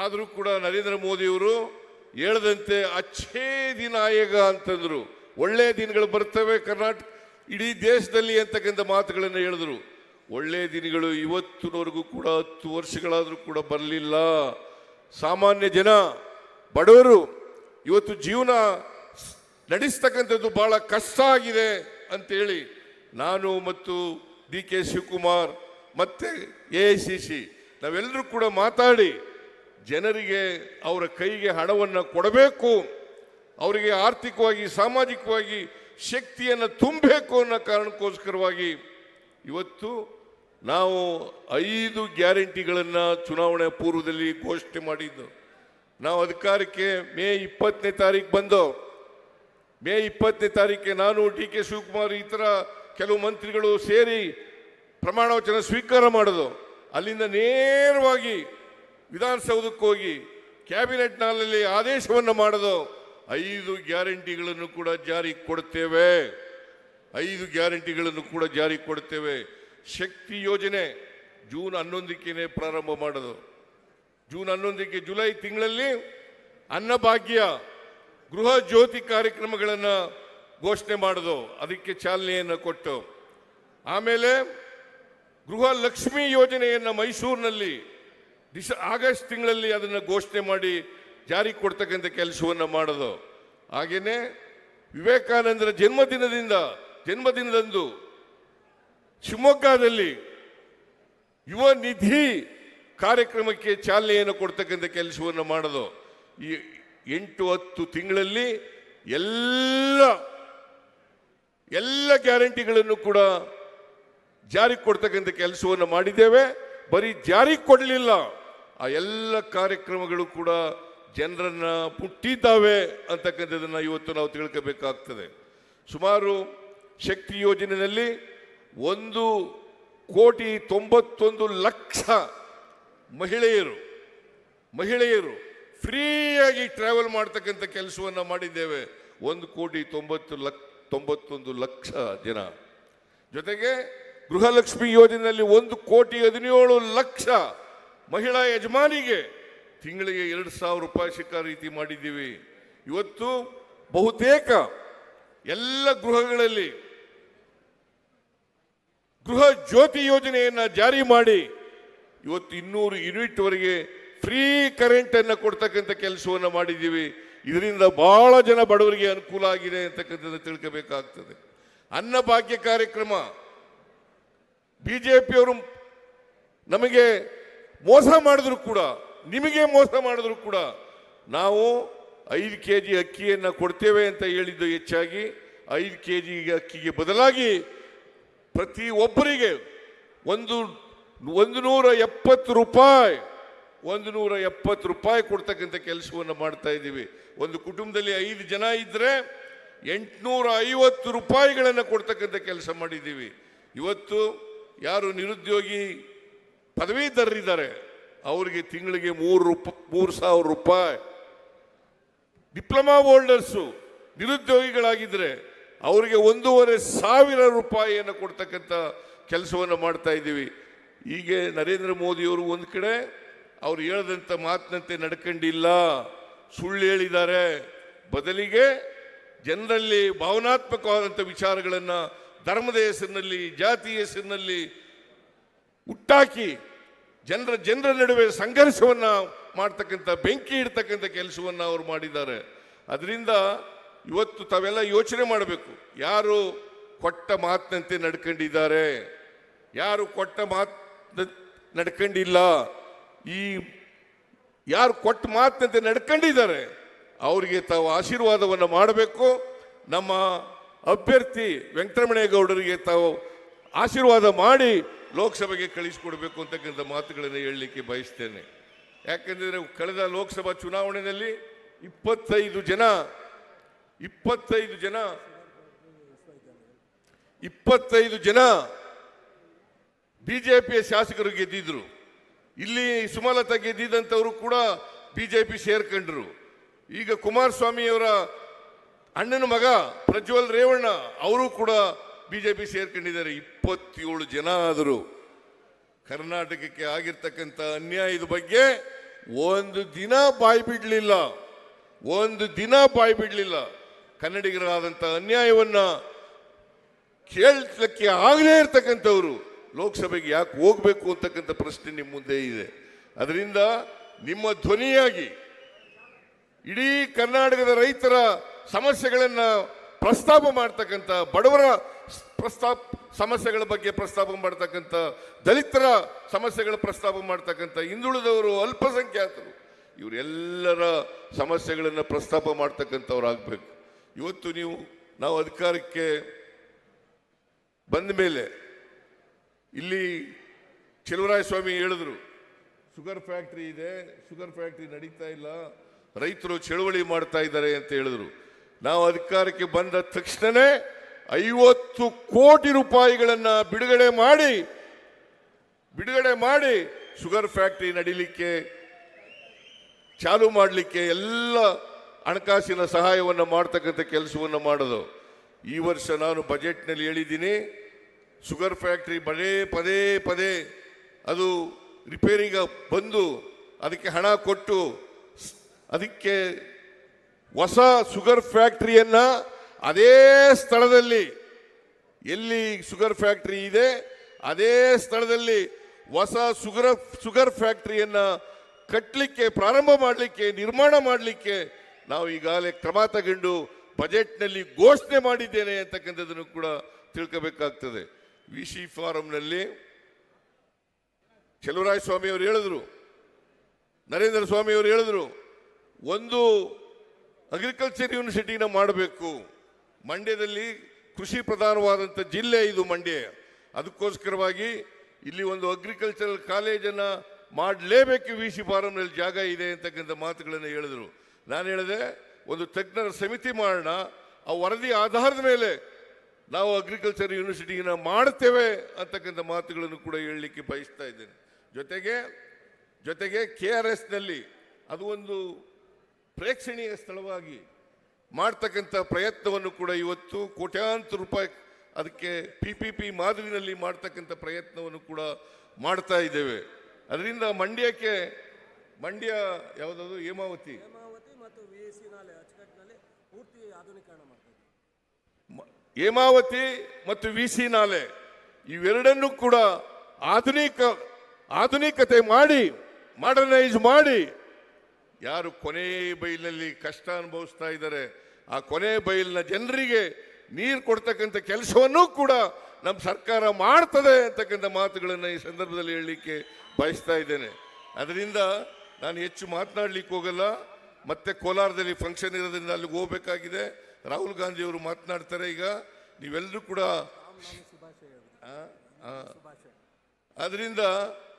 ಆದರೂ ಕೂಡ ನರೇಂದ್ರ ಮೋದಿಯವರು ಹೇಳದಂತೆ ಅಚ್ಚೇ ದಿನ ಆಯೇಗ ಅಂತಂದ್ರು. ಒಳ್ಳೆಯ ದಿನಗಳು ಬರ್ತವೆ ಕರ್ನಾಟಕ ಇಡೀ ದೇಶದಲ್ಲಿ ಅಂತಕ್ಕಂಥ ಮಾತುಗಳನ್ನು ಹೇಳಿದ್ರು. ಒಳ್ಳೆಯ ದಿನಗಳು ಇವತ್ತಿನವರೆಗೂ ಕೂಡ 10 ವರ್ಷಗಳಾದರೂ ಕೂಡ ಬರಲಿಲ್ಲ. ಸಾಮಾನ್ಯ ಜನ, ಬಡವರು ಇವತ್ತು ಜೀವನ ನಡೆಸ್ತಕ್ಕಂಥದ್ದು ಬಹಳ ಕಷ್ಟ ಆಗಿದೆ ಅಂತೇಳಿ ನಾನು ಮತ್ತು DK ಶಿವಕುಮಾರ್ ಮತ್ತೆ AICC ನಾವೆಲ್ಲರೂ ಕೂಡ ಮಾತಾಡಿ ಜನರಿಗೆ ಅವರ ಕೈಗೆ ಹಣವನ್ನು ಕೊಡಬೇಕು, ಅವರಿಗೆ ಆರ್ಥಿಕವಾಗಿ ಸಾಮಾಜಿಕವಾಗಿ ಶಕ್ತಿಯನ್ನು ತುಂಬಬೇಕು ಅನ್ನೋ ಕಾರಣಕ್ಕೋಸ್ಕರವಾಗಿ ಇವತ್ತು ನಾವು 5 ಗ್ಯಾರಂಟಿಗಳನ್ನು ಚುನಾವಣೆ ಪೂರ್ವದಲ್ಲಿ ಘೋಷಣೆ ಮಾಡಿದ್ದು. ನಾವು ಅಧಿಕಾರಕ್ಕೆ ಮೇ 20ನೇ ತಾರೀಕು ಬಂದು, ಮೇ 20ನೇ ತಾರೀಕಿಗೆ ನಾನು DK ಶಿವಕುಮಾರ್ ಇತರ ಕೆಲವು ಮಂತ್ರಿಗಳು ಸೇರಿ ಪ್ರಮಾಣ ವಚನ ಸ್ವೀಕಾರ ಮಾಡೋದು. ಅಲ್ಲಿಂದ ನೇರವಾಗಿ ವಿಧಾನಸೌಧಕ್ಕೆ ಹೋಗಿ ಕ್ಯಾಬಿನೆಟ್ನಲ್ಲಿ ಆದೇಶವನ್ನು ಮಾಡೋದು. 5 ಗ್ಯಾರಂಟಿಗಳನ್ನು ಕೂಡ ಜಾರಿ ಕೊಡ್ತೇವೆ, 5 ಗ್ಯಾರಂಟಿಗಳನ್ನು ಕೂಡ ಜಾರಿ ಕೊಡ್ತೇವೆ. ಶಕ್ತಿ ಯೋಜನೆ ಜೂನ್ 11ಕ್ಕೆ ಪ್ರಾರಂಭ ಮಾಡೋದು. ಜೂನ್ 11ಕ್ಕೆ ಜುಲೈ ತಿಂಗಳಲ್ಲಿ ಅನ್ನಭಾಗ್ಯ, ಗೃಹ ಜ್ಯೋತಿ ಕಾರ್ಯಕ್ರಮಗಳನ್ನು ಘೋಷಣೆ ಮಾಡೋದು, ಅದಕ್ಕೆ ಚಾಲನೆಯನ್ನು ಕೊಟ್ಟು, ಆಮೇಲೆ ಗೃಹ ಲಕ್ಷ್ಮಿ ಯೋಜನೆಯನ್ನು ಮೈಸೂರಿನಲ್ಲಿ ಆಗಸ್ಟ್ ತಿಂಗಳಲ್ಲಿ ಅದನ್ನು ಘೋಷಣೆ ಮಾಡಿ ಜಾರಿ ಕೊಡ್ತಕ್ಕಂಥ ಕೆಲಸವನ್ನು ಮಾಡೋದು. ಹಾಗೆಯೇ ವಿವೇಕಾನಂದರ ಜನ್ಮದಿನದಂದು ಶಿವಮೊಗ್ಗದಲ್ಲಿ ಯುವ ನಿಧಿ ಕಾರ್ಯಕ್ರಮಕ್ಕೆ ಚಾಲನೆಯನ್ನು ಕೊಡ್ತಕ್ಕಂಥ ಕೆಲಸವನ್ನು ಮಾಡೋದು. ಈ 8-10 ತಿಂಗಳಲ್ಲಿ ಎಲ್ಲ ಗ್ಯಾರಂಟಿಗಳನ್ನು ಕೂಡ ಜಾರಿ ಕೊಡ್ತಕ್ಕಂಥ ಕೆಲಸವನ್ನು ಮಾಡಿದ್ದೇವೆ. ಬರೀ ಜಾರಿ ಕೊಡಲಿಲ್ಲ, ಆ ಎಲ್ಲ ಕಾರ್ಯಕ್ರಮಗಳು ಕೂಡ ಜನರನ್ನ ಮುಟ್ಟಿದ್ದಾವೆ ಅಂತಕ್ಕಂಥದ್ದನ್ನು ಇವತ್ತು ನಾವು ತಿಳ್ಕೋಬೇಕಾಗ್ತದೆ. ಸುಮಾರು ಶಕ್ತಿ ಯೋಜನೆಯಲ್ಲಿ 1,91,00,000 ಮಹಿಳೆಯರು ಫ್ರೀಯಾಗಿ ಟ್ರಾವೆಲ್ ಮಾಡ್ತಕ್ಕಂಥ ಕೆಲಸವನ್ನು ಮಾಡಿದ್ದೇವೆ. 1,91,00,000 ಜನ. ಜೊತೆಗೆ ಗೃಹಲಕ್ಷ್ಮಿ ಯೋಜನೆಯಲ್ಲಿ 1,17,00,000 ಮಹಿಳಾ ಯಜಮಾನಿಗೆ ತಿಂಗಳಿಗೆ 2,000 ರೂಪಾಯಿ ಸಿಕ್ಕ ರೀತಿ ಮಾಡಿದ್ದೀವಿ. ಇವತ್ತು ಬಹುತೇಕ ಎಲ್ಲ ಗೃಹಗಳಲ್ಲಿ ಗೃಹ ಜ್ಯೋತಿ ಯೋಜನೆಯನ್ನು ಜಾರಿ ಮಾಡಿ ಇವತ್ತು 200 ಯೂನಿಟ್ವರೆಗೆ ಫ್ರೀ ಕರೆಂಟ್ ಅನ್ನು ಕೊಡ್ತಕ್ಕಂಥ ಕೆಲಸವನ್ನು ಮಾಡಿದ್ದೀವಿ. ಇದರಿಂದ ಬಹಳ ಜನ ಬಡವರಿಗೆ ಅನುಕೂಲ ಆಗಿದೆ ಅಂತಕ್ಕಂಥದ್ದು ತಿಳ್ಕೋಬೇಕಾಗ್ತದೆ. ಅನ್ನಭಾಗ್ಯ ಕಾರ್ಯಕ್ರಮ, ಬಿಜೆಪಿಯವರು ನಮಗೆ ಮೋಸ ಮಾಡಿದ್ರು ಕೂಡ, ನಿಮಗೆ ಮೋಸ ಮಾಡಿದ್ರು ಕೂಡ ನಾವು 5 kg ಅಕ್ಕಿಯನ್ನು ಕೊಡ್ತೇವೆ ಅಂತ ಹೇಳಿದ್ದು ಹೆಚ್ಚಾಗಿ 5 kg ಅಕ್ಕಿಗೆ ಬದಲಾಗಿ ಪ್ರತಿ ಒಬ್ಬರಿಗೆ 170 ರೂಪಾಯಿ ಕೊಡ್ತಕ್ಕಂಥ ಕೆಲಸವನ್ನು ಮಾಡ್ತಾ ಇದ್ದೀವಿ. ಒಂದು ಕುಟುಂಬದಲ್ಲಿ 5 ಜನ ಇದ್ರೆ 850 ರೂಪಾಯಿಗಳನ್ನು ಕೊಡ್ತಕ್ಕಂಥ ಕೆಲಸ ಮಾಡಿದ್ದೀವಿ. ಇವತ್ತು ಯಾರು ನಿರುದ್ಯೋಗಿ ಪದವೀಧರರಿದ್ದಾರೆ ಅವರಿಗೆ ತಿಂಗಳಿಗೆ 3,000 ರೂಪಾಯಿ, ಡಿಪ್ಲೊಮಾ ಹೋಲ್ಡರ್ಸು ನಿರುದ್ಯೋಗಿಗಳಾಗಿದ್ದರೆ ಅವರಿಗೆ 1,500 ರೂಪಾಯಿಯನ್ನು ಕೊಡ್ತಕ್ಕಂಥ ಕೆಲಸವನ್ನು ಮಾಡ್ತಾ ಇದ್ದೀವಿ. ಹೀಗೆ ನರೇಂದ್ರ ಮೋದಿಯವರು ಒಂದು ಕಡೆ ಅವ್ರು ಹೇಳದಂಥ ಮಾತಿನಂತೆ ನಡ್ಕೊಂಡಿಲ್ಲ, ಸುಳ್ಳು ಹೇಳಿದ್ದಾರೆ. ಬದಲಿಗೆ ಜನರಲ್ಲಿ ಭಾವನಾತ್ಮಕವಾದಂಥ ವಿಚಾರಗಳನ್ನು ಧರ್ಮದ ಹೆಸರಿನಲ್ಲಿ, ಜಾತಿಯ ಹೆಸರಿನಲ್ಲಿ ಹುಟ್ಟಾಕಿ ಜನರ ನಡುವೆ ಸಂಘರ್ಷವನ್ನು ಮಾಡ್ತಕ್ಕಂಥ, ಬೆಂಕಿ ಇಡ್ತಕ್ಕಂಥ ಕೆಲಸವನ್ನು ಅವರು ಮಾಡಿದ್ದಾರೆ. ಅದರಿಂದ ಇವತ್ತು ತಾವೆಲ್ಲ ಯೋಚನೆ ಮಾಡಬೇಕು, ಯಾರು ಕೊಟ್ಟ ಮಾತಿನಂತೆ ನಡ್ಕೊಂಡಿದ್ದಾರೆ, ಯಾರು ಕೊಟ್ಟ ಮಾತು ನಡ್ಕೊಂಡಿಲ್ಲ. ಯಾರು ಕೊಟ್ಟ ಮಾತಿನಂತೆ ನಡ್ಕೊಂಡಿದ್ದಾರೆ ಅವರಿಗೆ ತಾವು ಆಶೀರ್ವಾದವನ್ನು ಮಾಡಬೇಕು. ನಮ್ಮ ಅಭ್ಯರ್ಥಿ ವೆಂಕಟರಮಣೇಗೌಡರಿಗೆ ತಾವು ಆಶೀರ್ವಾದ ಮಾಡಿ ಲೋಕಸಭೆಗೆ ಕಳಿಸಿಕೊಡ್ಬೇಕು ಅಂತಕ್ಕಂಥ ಮಾತುಗಳನ್ನು ಹೇಳಲಿಕ್ಕೆ ಬಯಸ್ತೇನೆ. ಯಾಕೆಂದರೆ ಕಳೆದ ಲೋಕಸಭಾ ಚುನಾವಣೆಯಲ್ಲಿ 25 ಜನ ಬಿಜೆಪಿಯ ಶಾಸಕರು ಗೆದ್ದಿದ್ರು. ಇಲ್ಲಿ ಸುಮಲತಾ ಗೆದ್ದಿದ್ದಂಥವರು ಕೂಡ ಬಿಜೆಪಿ ಸೇರ್ಕೊಂಡ್ರು. ಈಗ ಕುಮಾರಸ್ವಾಮಿಯವರ ಅಣ್ಣನ ಮಗ ಪ್ರಜ್ವಲ್ ರೇವಣ್ಣ ಅವರು ಕೂಡ ಬಿಜೆಪಿ ಸೇರ್ಕೊಂಡಿದ್ದಾರೆ. 27 ಜನ ಆದರೂ ಕರ್ನಾಟಕಕ್ಕೆ ಆಗಿರ್ತಕ್ಕಂಥ ಅನ್ಯಾಯದ ಬಗ್ಗೆ ಒಂದು ದಿನ ಬಾಯಿ ಬಿಡಲಿಲ್ಲ. ಕನ್ನಡಿಗರಾದಂಥ ಅನ್ಯಾಯವನ್ನ ಕೇಳಲಿಕ್ಕೆ ಆಗಲೇ ಇರ್ತಕ್ಕಂಥವ್ರು ಲೋಕಸಭೆಗೆ ಯಾಕೆ ಹೋಗಬೇಕು ಅಂತಕ್ಕಂಥ ಪ್ರಶ್ನೆ ನಿಮ್ಮ ಮುಂದೆ ಇದೆ. ಅದರಿಂದ ನಿಮ್ಮ ಧ್ವನಿಯಾಗಿ ಇಡೀ ಕರ್ನಾಟಕದ ರೈತರ ಸಮಸ್ಯೆಗಳನ್ನು ಪ್ರಸ್ತಾಪ ಮಾಡ್ತಕ್ಕಂಥ, ಬಡವರ ಸಮಸ್ಯೆಗಳ ಬಗ್ಗೆ ಪ್ರಸ್ತಾಪ ಮಾಡ್ತಕ್ಕಂಥ, ದಲಿತರ ಸಮಸ್ಯೆಗಳ ಪ್ರಸ್ತಾಪ ಮಾಡ್ತಕ್ಕಂಥ, ಹಿಂದುಳಿದವರು, ಅಲ್ಪಸಂಖ್ಯಾತರು, ಇವರೆಲ್ಲರ ಸಮಸ್ಯೆಗಳನ್ನು ಪ್ರಸ್ತಾಪ ಮಾಡ್ತಕ್ಕಂಥವ್ರಾಗಬೇಕು. ಇವತ್ತು ನಾವು ಅಧಿಕಾರಕ್ಕೆ ಬಂದ ಮೇಲೆ ಇಲ್ಲಿ ಸ್ವಾಮಿ ಹೇಳಿದ್ರು, ಶುಗರ್ ಫ್ಯಾಕ್ಟ್ರಿ ಇದೆ, ಶುಗರ್ ಫ್ಯಾಕ್ಟ್ರಿ ನಡೀತಾ ಇಲ್ಲ, ರೈತರು ಚಳವಳಿ ಮಾಡ್ತಾ ಇದ್ದಾರೆ ಅಂತ ಹೇಳಿದ್ರು. ನಾವು ಅಧಿಕಾರಕ್ಕೆ ಬಂದ ತಕ್ಷಣನೇ 50 ಕೋಟಿ ರೂಪಾಯಿಗಳನ್ನು ಬಿಡುಗಡೆ ಮಾಡಿ ಶುಗರ್ ಫ್ಯಾಕ್ಟ್ರಿ ನಡೀಲಿಕ್ಕೆ ಚಾಲು ಮಾಡಲಿಕ್ಕೆ ಎಲ್ಲ ಹಣಕಾಸಿನ ಸಹಾಯವನ್ನು ಮಾಡ್ತಕ್ಕಂಥ ಕೆಲಸವನ್ನು ಮಾಡೋದು. ಈ ವರ್ಷ ನಾನು ಬಜೆಟ್ನಲ್ಲಿ ಹೇಳಿದ್ದೀನಿ, ಶುಗರ್ ಫ್ಯಾಕ್ಟ್ರಿ ಪದೇ ಅದು ರಿಪೇರಿಗೆ ಬಂದು ಅದಕ್ಕೆ ಹಣ ಕೊಟ್ಟು ಅದಕ್ಕೆ ಹೊಸ ಶುಗರ್ ಫ್ಯಾಕ್ಟರಿಯನ್ನ ಅದೇ ಸ್ಥಳದಲ್ಲಿ ಎಲ್ಲಿ ಶುಗರ್ ಫ್ಯಾಕ್ಟರಿ ಇದೆ ಅದೇ ಸ್ಥಳದಲ್ಲಿ ಹೊಸ ಶುಗರ್ ಫ್ಯಾಕ್ಟರಿಯನ್ನ ಕಟ್ಟಲಿಕ್ಕೆ ಪ್ರಾರಂಭ ಮಾಡಲಿಕ್ಕೆ ನಿರ್ಮಾಣ ಮಾಡಲಿಕ್ಕೆ ನಾವು ಈಗಾಗಲೇ ಕ್ರಮ ತಗೊಂಡು ಬಜೆಟ್ನಲ್ಲಿ ಘೋಷಣೆ ಮಾಡಿದ್ದೇನೆ ಅಂತಕ್ಕಂಥದ್ದನ್ನು ಕೂಡ ತಿಳ್ಕೋಬೇಕಾಗ್ತದೆ. VC ಫಾರಂನಲ್ಲಿ ಚಲುವರಾಯ ಸ್ವಾಮಿ ಅವರು ಹೇಳಿದ್ರು, ನರೇಂದ್ರ ಸ್ವಾಮಿ ಅವರು ಹೇಳಿದ್ರು, ಒಂದು ಅಗ್ರಿಕಲ್ಚರ್ ಯೂನಿವರ್ಸಿಟಿನ ಮಾಡಬೇಕು. ಮಂಡ್ಯದಲ್ಲಿ ಕೃಷಿ ಪ್ರಧಾನವಾದಂಥ ಜಿಲ್ಲೆ ಇದು ಮಂಡ್ಯ. ಅದಕ್ಕೋಸ್ಕರವಾಗಿ ಇಲ್ಲಿ ಒಂದು ಅಗ್ರಿಕಲ್ಚರಲ್ ಕಾಲೇಜನ್ನು ಮಾಡಲೇಬೇಕು. VC ಫಾರಂನಲ್ಲಿ ಜಾಗ ಇದೆ ಅಂತಕ್ಕಂಥ ಮಾತುಗಳನ್ನು ಹೇಳಿದ್ರು. ನಾನು ಹೇಳಿದೆ, ಒಂದು ತಜ್ಞರ ಸಮಿತಿ ಮಾಡೋಣ, ಆ ವರದಿ ಆಧಾರದ ಮೇಲೆ ನಾವು ಅಗ್ರಿಕಲ್ಚರ್ ಯೂನಿವರ್ಸಿಟಿನ ಮಾಡ್ತೇವೆ ಅಂತಕ್ಕಂಥ ಮಾತುಗಳನ್ನು ಕೂಡ ಹೇಳಲಿಕ್ಕೆ ಬಯಸ್ತಾ ಇದ್ದೇನೆ. ಜೊತೆಗೆ KRSನಲ್ಲಿ ಅದು ಒಂದು ಪ್ರೇಕ್ಷಣೀಯ ಸ್ಥಳವಾಗಿ ಮಾಡ್ತಕ್ಕಂಥ ಪ್ರಯತ್ನವನ್ನು ಕೂಡ ಇವತ್ತು ಕೋಟ್ಯಾಂತರ ರೂಪಾಯಿ ಅದಕ್ಕೆ PPP ಮಾದರಿನಲ್ಲಿ ಮಾಡ್ತಕ್ಕಂಥ ಪ್ರಯತ್ನವನ್ನು ಕೂಡ ಮಾಡ್ತಾ ಇದ್ದೇವೆ. ಅದರಿಂದ ಮಂಡ್ಯ ಯಾವುದಾದ್ರು ಹೇಮಾವತಿ ಮತ್ತು VC ನಾಲೆ ಅಚ್ಚುಕಟ್ಟಿನಲ್ಲಿ ಪೂರ್ತಿ ಆಧುನೀಕರಣ ಮಾಡ್ತಾ ಇದ್ದೀವಿ. ಹೇಮಾವತಿ ಮತ್ತು VC ನಾಲೆ ಇವೆರಡನ್ನೂ ಕೂಡ ಆಧುನಿಕತೆ ಮಾಡಿ ಮಾಡರ್ನೈಸ್ ಮಾಡಿ ಯಾರು ಕೊನೆ ಬೈಲಿನಲ್ಲಿ ಕಷ್ಟ ಅನುಭವಿಸ್ತಾ ಇದ್ದಾರೆ ಆ ಕೊನೆ ಬೈಲಿನ ಜನರಿಗೆ ನೀರು ಕೊಡ್ತಕ್ಕಂಥ ಕೆಲಸವನ್ನೂ ಕೂಡ ನಮ್ಮ ಸರ್ಕಾರ ಮಾಡ್ತದೆ ಅಂತಕ್ಕಂಥ ಮಾತುಗಳನ್ನು ಈ ಸಂದರ್ಭದಲ್ಲಿ ಹೇಳಲಿಕ್ಕೆ ಬಯಸ್ತಾ ಇದ್ದೇನೆ. ಅದರಿಂದ ನಾನು ಹೆಚ್ಚು ಮಾತನಾಡಲಿಕ್ಕೆ ಹೋಗಲ್ಲ. ಮತ್ತೆ ಕೋಲಾರದಲ್ಲಿ ಫಂಕ್ಷನ್ ಇರೋದ್ರಿಂದ ಅಲ್ಲಿಗೆ ಹೋಗಬೇಕಾಗಿದೆ. ರಾಹುಲ್ ಗಾಂಧಿ ಅವರು ಮಾತನಾಡ್ತಾರೆ. ಈಗ ನೀವೆಲ್ಲರೂ ಕೂಡ ಅದರಿಂದ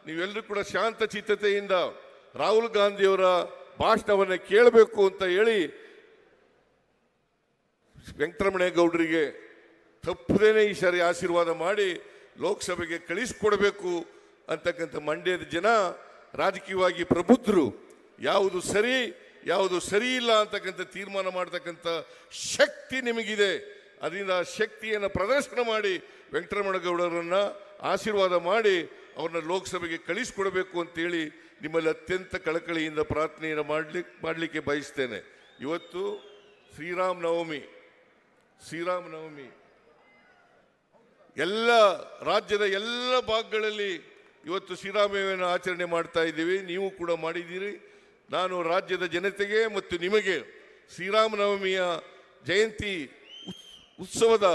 ನೀವೆಲ್ಲರೂ ಕೂಡ ಶಾಂತ ಚಿತ್ತತೆಯಿಂದ ರಾಹುಲ್ ಗಾಂಧಿಯವರ ಭಾಷಣವನ್ನು ಕೇಳಬೇಕು ಅಂತ ಹೇಳಿ ವೆಂಕಟರಮಣೇಗೌಡರಿಗೆ ತಪ್ಪದೇನೆ ಈ ಸಾರಿ ಆಶೀರ್ವಾದ ಮಾಡಿ ಲೋಕಸಭೆಗೆ ಕಳಿಸಿಕೊಡಬೇಕು ಅಂತಕ್ಕಂಥ ಮಂಡ್ಯದ ಜನ ರಾಜಕೀಯವಾಗಿ ಪ್ರಬುದ್ಧರು. ಯಾವುದು ಸರಿ ಯಾವುದು ಸರಿ ಇಲ್ಲ ಅಂತಕ್ಕಂಥ ತೀರ್ಮಾನ ಮಾಡ್ತಕ್ಕಂಥ ಶಕ್ತಿ ನಿಮಗಿದೆ. ಅದರಿಂದ ಶಕ್ತಿಯನ್ನು ಪ್ರದರ್ಶನ ಮಾಡಿ ವೆಂಕಟರಮಣೇಗೌಡರನ್ನ ಆಶೀರ್ವಾದ ಮಾಡಿ ಅವ್ರನ್ನ ಲೋಕಸಭೆಗೆ ಕಳಿಸಿಕೊಡಬೇಕು ಅಂತೇಳಿ ನಿಮ್ಮಲ್ಲಿ ಅತ್ಯಂತ ಕಳಕಳಿಯಿಂದ ಪ್ರಾರ್ಥನೆಯನ್ನು ಮಾಡಲಿಕ್ಕೆ ಬಯಸ್ತೇನೆ. ಇವತ್ತು ಶ್ರೀರಾಮನವಮಿ ಎಲ್ಲ ರಾಜ್ಯದ ಎಲ್ಲ ಭಾಗಗಳಲ್ಲಿ ಇವತ್ತು ಶ್ರೀರಾಮನವಮಿಯನ್ನು ಆಚರಣೆ ಮಾಡ್ತಾ ಇದ್ದೀವಿ. ನೀವು ಕೂಡ ಮಾಡಿದ್ದೀರಿ. ನಾನು ರಾಜ್ಯದ ಜನತೆಗೆ ಮತ್ತು ನಿಮಗೆ ಶ್ರೀರಾಮನವಮಿಯ ಜಯಂತಿ ಉತ್ಸವದ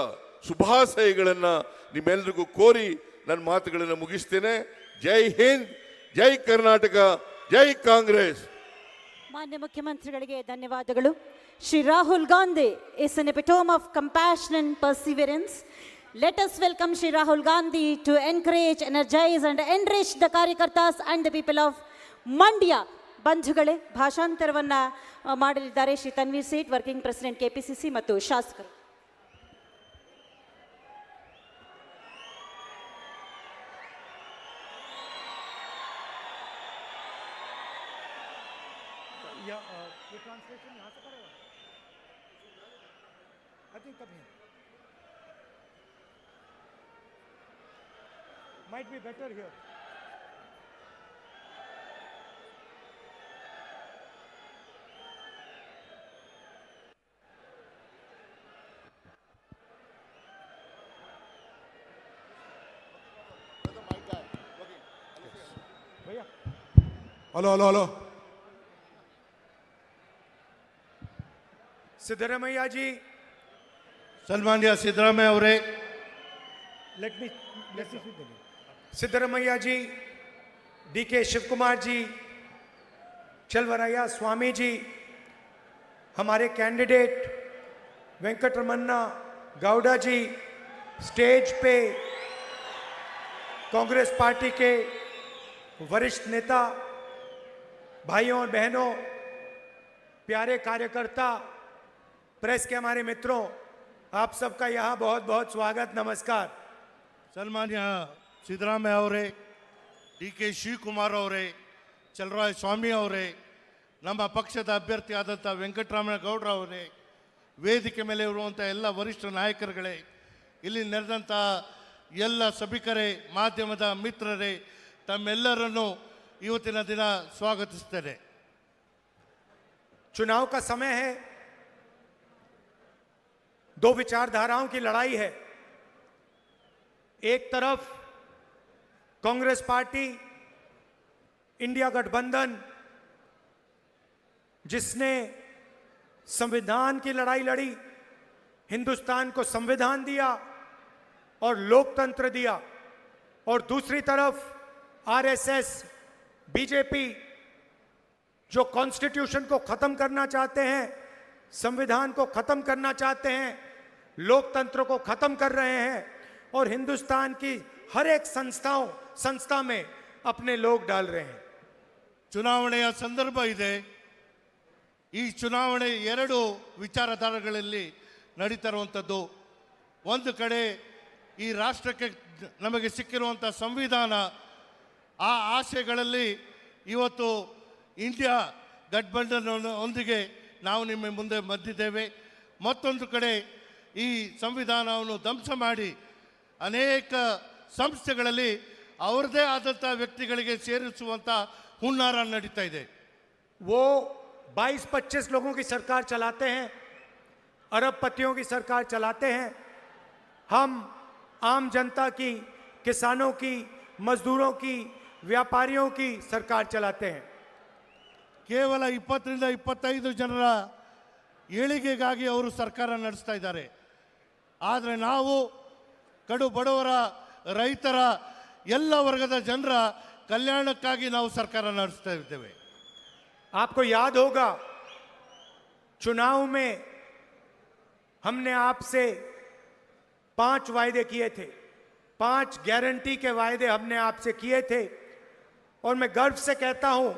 ಶುಭಾಶಯಗಳನ್ನು ನಿಮ್ಮೆಲ್ಲರಿಗೂ ಕೋರಿ ನನ್ನ ಮಾತುಗಳನ್ನು ಮುಗಿಸ್ತೇನೆ. ಜೈ ಹಿಂದ್, ಜೈ ಕರ್ನಾಟಕ, ಜೈ ಕಾಂಗ್ರೆಸ್. ಮಾನ್ಯ ಮುಖ್ಯಮಂತ್ರಿಗಳಿಗೆ ಧನ್ಯವಾದಗಳು. Shri Rahul Gandhi is an epitome of compassion and perseverance. Let us welcome Shri Rahul Gandhi to encourage, energize and enrich the ಕಾರ್ಯಕರ್ತಾಸ್ and the people of Mandya. ಬಂಧುಗಳೇ, ಭಾಷಾಂತರವನ್ನ ಮಾಡಲಿದ್ದಾರೆ Shri Tanveer Sait, working president KPCC ಮತ್ತು ಶಾಸಕರು. ये ट्रांसलेशन यहाँ से करेगा? I think कभी might be better here. भैया ಹಲೋ सिद्धरामಯ್ಯ जी, ಸನ್ಮಾನ್ಯ ಸಿದ್ದರಾಮಯ್ಯ ಅವರೇ, let me सिद्धरामಯ್ಯ जी, DK शिव कुमार जी, चलवराया स्वामी जी, हमारे कैंडिडेट वेंकटरमन्ना गौड़ा जी, स्टेज पे कांग्रेस पार्टी के वरिष्ठ नेता, भाइयों और बहनों, प्यारे कार्यकर्ता, प्रेस के हमारे मित्रों, आप सबका यहाँ बहुत बहुत स्वागत, नमस्कार। ಸನ್ಮಾನ್ಯ ಸಿದ್ದರಾಮಯ್ಯ ಅವರೇ, DK ಶಿವಕುಮಾರ್ ಅವರೇ, ಚಲರಾಯ ಸ್ವಾಮಿ ಅವರೇ, ನಮ್ಮ ಪಕ್ಷದ ಅಭ್ಯರ್ಥಿ ಆದಂಥ ವೆಂಕಟರಮಣೇಗೌಡರು ಅವರೇ, ವೇದಿಕೆ ಮೇಲೆ ಇರುವಂಥ ಎಲ್ಲ ವರಿಷ್ಠ ನಾಯಕರುಗಳೇ, ಇಲ್ಲಿ ನೆರೆದಂಥ ಎಲ್ಲ ಸಭಿಕರೇ, ಮಾಧ್ಯಮದ ಮಿತ್ರರೇ, ತಮ್ಮೆಲ್ಲರನ್ನು ಇವತ್ತಿನ ದಿನ ಸ್ವಾಗತಿಸ್ತೇನೆ. चुनाव का समय है, दो विचारधाराओं की लड़ाई है. एक तरफ कांग्रेस पार्टी, इंडिया गठबंधन, जिसने संविधान की लड़ाई लड़ी, हिंदुस्तान को संविधान दिया और लोकतंत्र दिया, और दूसरी तरफ आरएसएस, बीजेपी, जो कॉन्स्टिट्यूशन को खत्म करना चाहते हैं, संविधान को खत्म करना चाहते हैं, लोकतंत्र को खत्म कर रहे हैं और हिंदुस्तान की हर एक संस्था में अपने लोग डाल रहे हैं. ಚುನಾವಣೆಯ ಸಂದರ್ಭ ಇದೆ. ಈ ಚುನಾವಣೆ ಎರಡು ವಿಚಾರಧಾರೆಗಳಲ್ಲಿ ನಡೀತಾ ಇರುವಂಥದ್ದು. ಒಂದು ಕಡೆ ಈ ರಾಷ್ಟ್ರಕ್ಕೆ ನಮಗೆ ಸಿಕ್ಕಿರುವಂಥ ಸಂವಿಧಾನ, ಆ ಆಶಯಗಳಲ್ಲಿ ಇವತ್ತು ಇಂಡಿಯಾ ಗಠಬಂಧನ್ ಒಂದಿಗೆ ನಾವು ನಿಮ್ಮ ಮುಂದೆ ಬಂದಿದ್ದೇವೆ. ಮತ್ತೊಂದು ಕಡೆ ಈ ಸಂವಿಧಾನವನ್ನು ಧ್ವಂಸ ಮಾಡಿ ಅನೇಕ ಸಂಸ್ಥೆಗಳಲ್ಲಿ ಅವರದೇ ಆದಂಥ ವ್ಯಕ್ತಿಗಳಿಗೆ ಸೇರಿಸುವಂಥ ಹುನ್ನಾರ ನಡೀತಾ ಇದೆ. वो 22-25 लोगों की सरकार चलाते हैं, अरबपतियों की सरकार चलाते हैं. हम आम जनता की, किसानों की, मजदूरों की, व्यापारियों की सरकार चलाते हैं. ಕೇವಲ 20-25 ಜನರ ಏಳಿಗೆಗಾಗಿ ಅವರು ಸರ್ಕಾರ ನಡೆಸ್ತಾ ಇದ್ದಾರೆ. ಆದರೆ ನಾವು ಕಡು ಬಡವರ, ರೈತರ, ಎಲ್ಲ ವರ್ಗದ ಜನರ ಕಲ್ಯಾಣಕ್ಕಾಗಿ ನಾವು ಸರ್ಕಾರ ನಡೆಸ್ತಾ ಇದ್ದೇವೆ. आपको याद होगा, चुनाव में हमने आपसे 5 वायदे किए थे, 5 गारंटी के वायदे हमने आपसे किए थे, और मैं गर्व से कहता हूं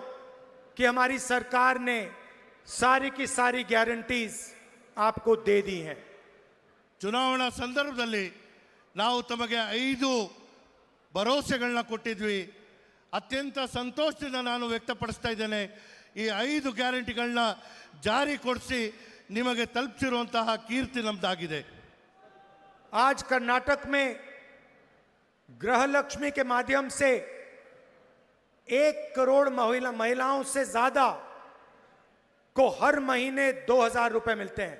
कि हमारी सरकार ने सारी की सारी गारंटीज आपको दे दी हैं. ಚುನಾವಣಾ ಸಂದರ್ಭದಲ್ಲಿ ನಾವು ತಮಗೆ 5 ಭರವಸೆಗಳನ್ನ ಕೊಟ್ಟಿದ್ವಿ. ಅತ್ಯಂತ ಸಂತೋಷದಿಂದ ನಾನು ವ್ಯಕ್ತಪಡಿಸ್ತಾ ಇದ್ದೇನೆ. ಈ 5 ಗ್ಯಾರಂಟಿಗಳನ್ನ ಜಾರಿಗೊಳಿಸಿ ನಿಮಗೆ ತಲುಪಿಸಿರುವಂತಹ ಕೀರ್ತಿ ನಮ್ದಾಗಿದೆ. आज कर्नाटक में गृह लक्ष्मी के माध्यम से 1 करोड़ महिलाओं से ज्यादा को हर महीने 2000 रुपए मिलते हैं.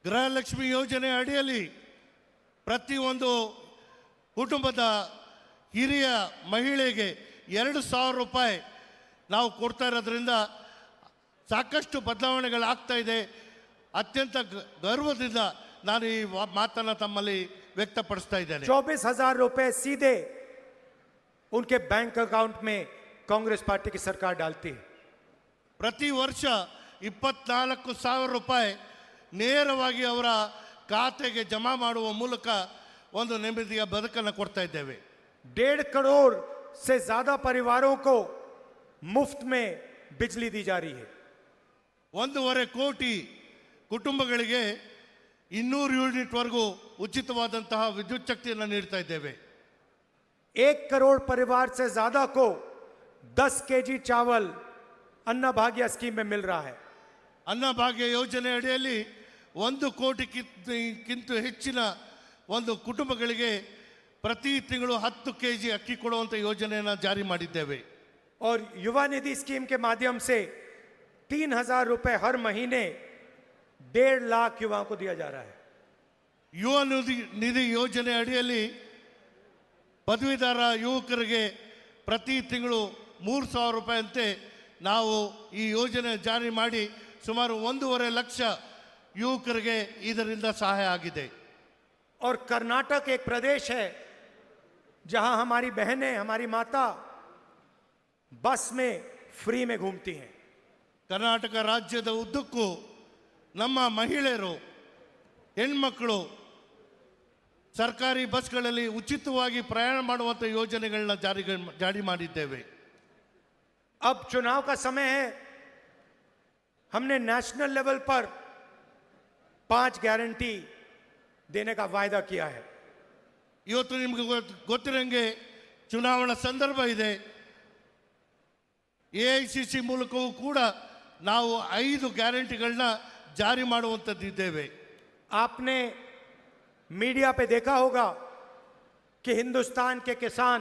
ಗೃಹಲಕ್ಷ್ಮಿ ಯೋಜನೆ ಅಡಿಯಲ್ಲಿ ಪ್ರತಿಯೊಂದು ಕುಟುಂಬದ ಹಿರಿಯ ಮಹಿಳೆಗೆ 2000 ರೂಪಾಯಿ ನಾವು ಕೊಡ್ತಾ ಇರೋದ್ರಿಂದ ಸಾಕಷ್ಟು ಬದಲಾವಣೆಗಳಾಗ್ತಾ ಇದೆ. ಅತ್ಯಂತ ಗರ್ವದಿಂದ ನಾನು ಈ ಮಾತನ್ನು ತಮ್ಮಲ್ಲಿ ವ್ಯಕ್ತಪಡಿಸ್ತಾ ಇದ್ದೇನೆ. 24,000 रुपए सीधे उनके बैंक अकाउंट में कांग्रेस पार्टी की सरकार डालती है. ಪ್ರತಿ ವರ್ಷ 24,000 ರೂಪಾಯಿ ನೇರವಾಗಿ ಅವರ ಖಾತೆಗೆ ಜಮಾ ಮಾಡುವ ಮೂಲಕ ಒಂದು ನೆಮ್ಮದಿಯ ಬದುಕನ್ನು ಕೊಡ್ತಾ ಇದ್ದೇವೆ. 1.5 करोड़ से ज्यादा परिवारों को मुफ्त में बिजली दी जा रही है. 1.5 ಕೋಟಿ ಕುಟುಂಬಗಳಿಗೆ 200 ಯೂನಿಟ್ ವರೆಗೂ ಉಚಿತವಾದಂತಹ ವಿದ್ಯುತ್ ಶಕ್ತಿಯನ್ನು ನೀಡ್ತಾ ಇದ್ದೇವೆ. 1 करोड़ परिवार से ज्यादा को 10 केजी चावल अन्न भाग्य स्कीम में मिल रहा है. ಅನ್ನಭಾಗ್ಯ ಯೋಜನೆ ಅಡಿಯಲ್ಲಿ 1 ಕೋಟಿಗಿಂತ ಹೆಚ್ಚಿನ ಒಂದು ಕುಟುಂಬಗಳಿಗೆ ಪ್ರತಿ ತಿಂಗಳು 10 ಕೆಜಿ ಅಕ್ಕಿ ಕೊಡುವಂಥ ಯೋಜನೆಯನ್ನು ಜಾರಿ ಮಾಡಿದ್ದೇವೆ. और युवा निधि स्कीम के माध्यम से 3,000 रुपए हर महीने 1.5 लाख युवाओं को दिया जा रहा है. ಯುವ ನಿಧಿ ಯೋಜನೆ ಅಡಿಯಲ್ಲಿ ಪದವೀಧರ ಯುವಕರಿಗೆ ಪ್ರತಿ ತಿಂಗಳು 3,000 ರೂಪಾಯಿಯಂತೆ ನಾವು ಈ ಯೋಜನೆ ಜಾರಿ ಮಾಡಿ ಸುಮಾರು 1.5 ಲಕ್ಷ ಯುವಕರಿಗೆ ಇದರಿಂದ ಸಹಾಯ ಆಗಿದೆ. और कर्नाटक एक प्रदेश है जहां हमारी बहनें, हमारी माता बस में फ्री में घूमती हैं. ಕರ್ನಾಟಕ ರಾಜ್ಯದ ಉದ್ದಕ್ಕೂ ನಮ್ಮ ಮಹಿಳೆಯರು, ಹೆಣ್ಮಕ್ಕಳು ಸರ್ಕಾರಿ ಬಸ್ಗಳಲ್ಲಿ ಉಚಿತವಾಗಿ ಪ್ರಯಾಣ ಮಾಡುವಂಥ ಯೋಜನೆಗಳನ್ನ ಜಾರಿ ಮಾಡಿದ್ದೇವೆ. अब चुनाव का समय है, हमने नेशनल लेवल पर 5 गारंटी देने का वायदा किया है. ಇವತ್ತು ನಿಮಗೆ ಗೊತ್ತಿರಂಗೆ ಚುನಾವಣಾ ಸಂದರ್ಭ ಇದೆ. AICC ಮೂಲಕವೂ ಕೂಡ ನಾವು 5 ಗ್ಯಾರಂಟಿಗಳನ್ನ ಜಾರಿ ಮಾಡುವಂಥದ್ದಿದ್ದೇವೆ. आपने मीडिया पे देखा होगा कि हिंदुस्तान के किसान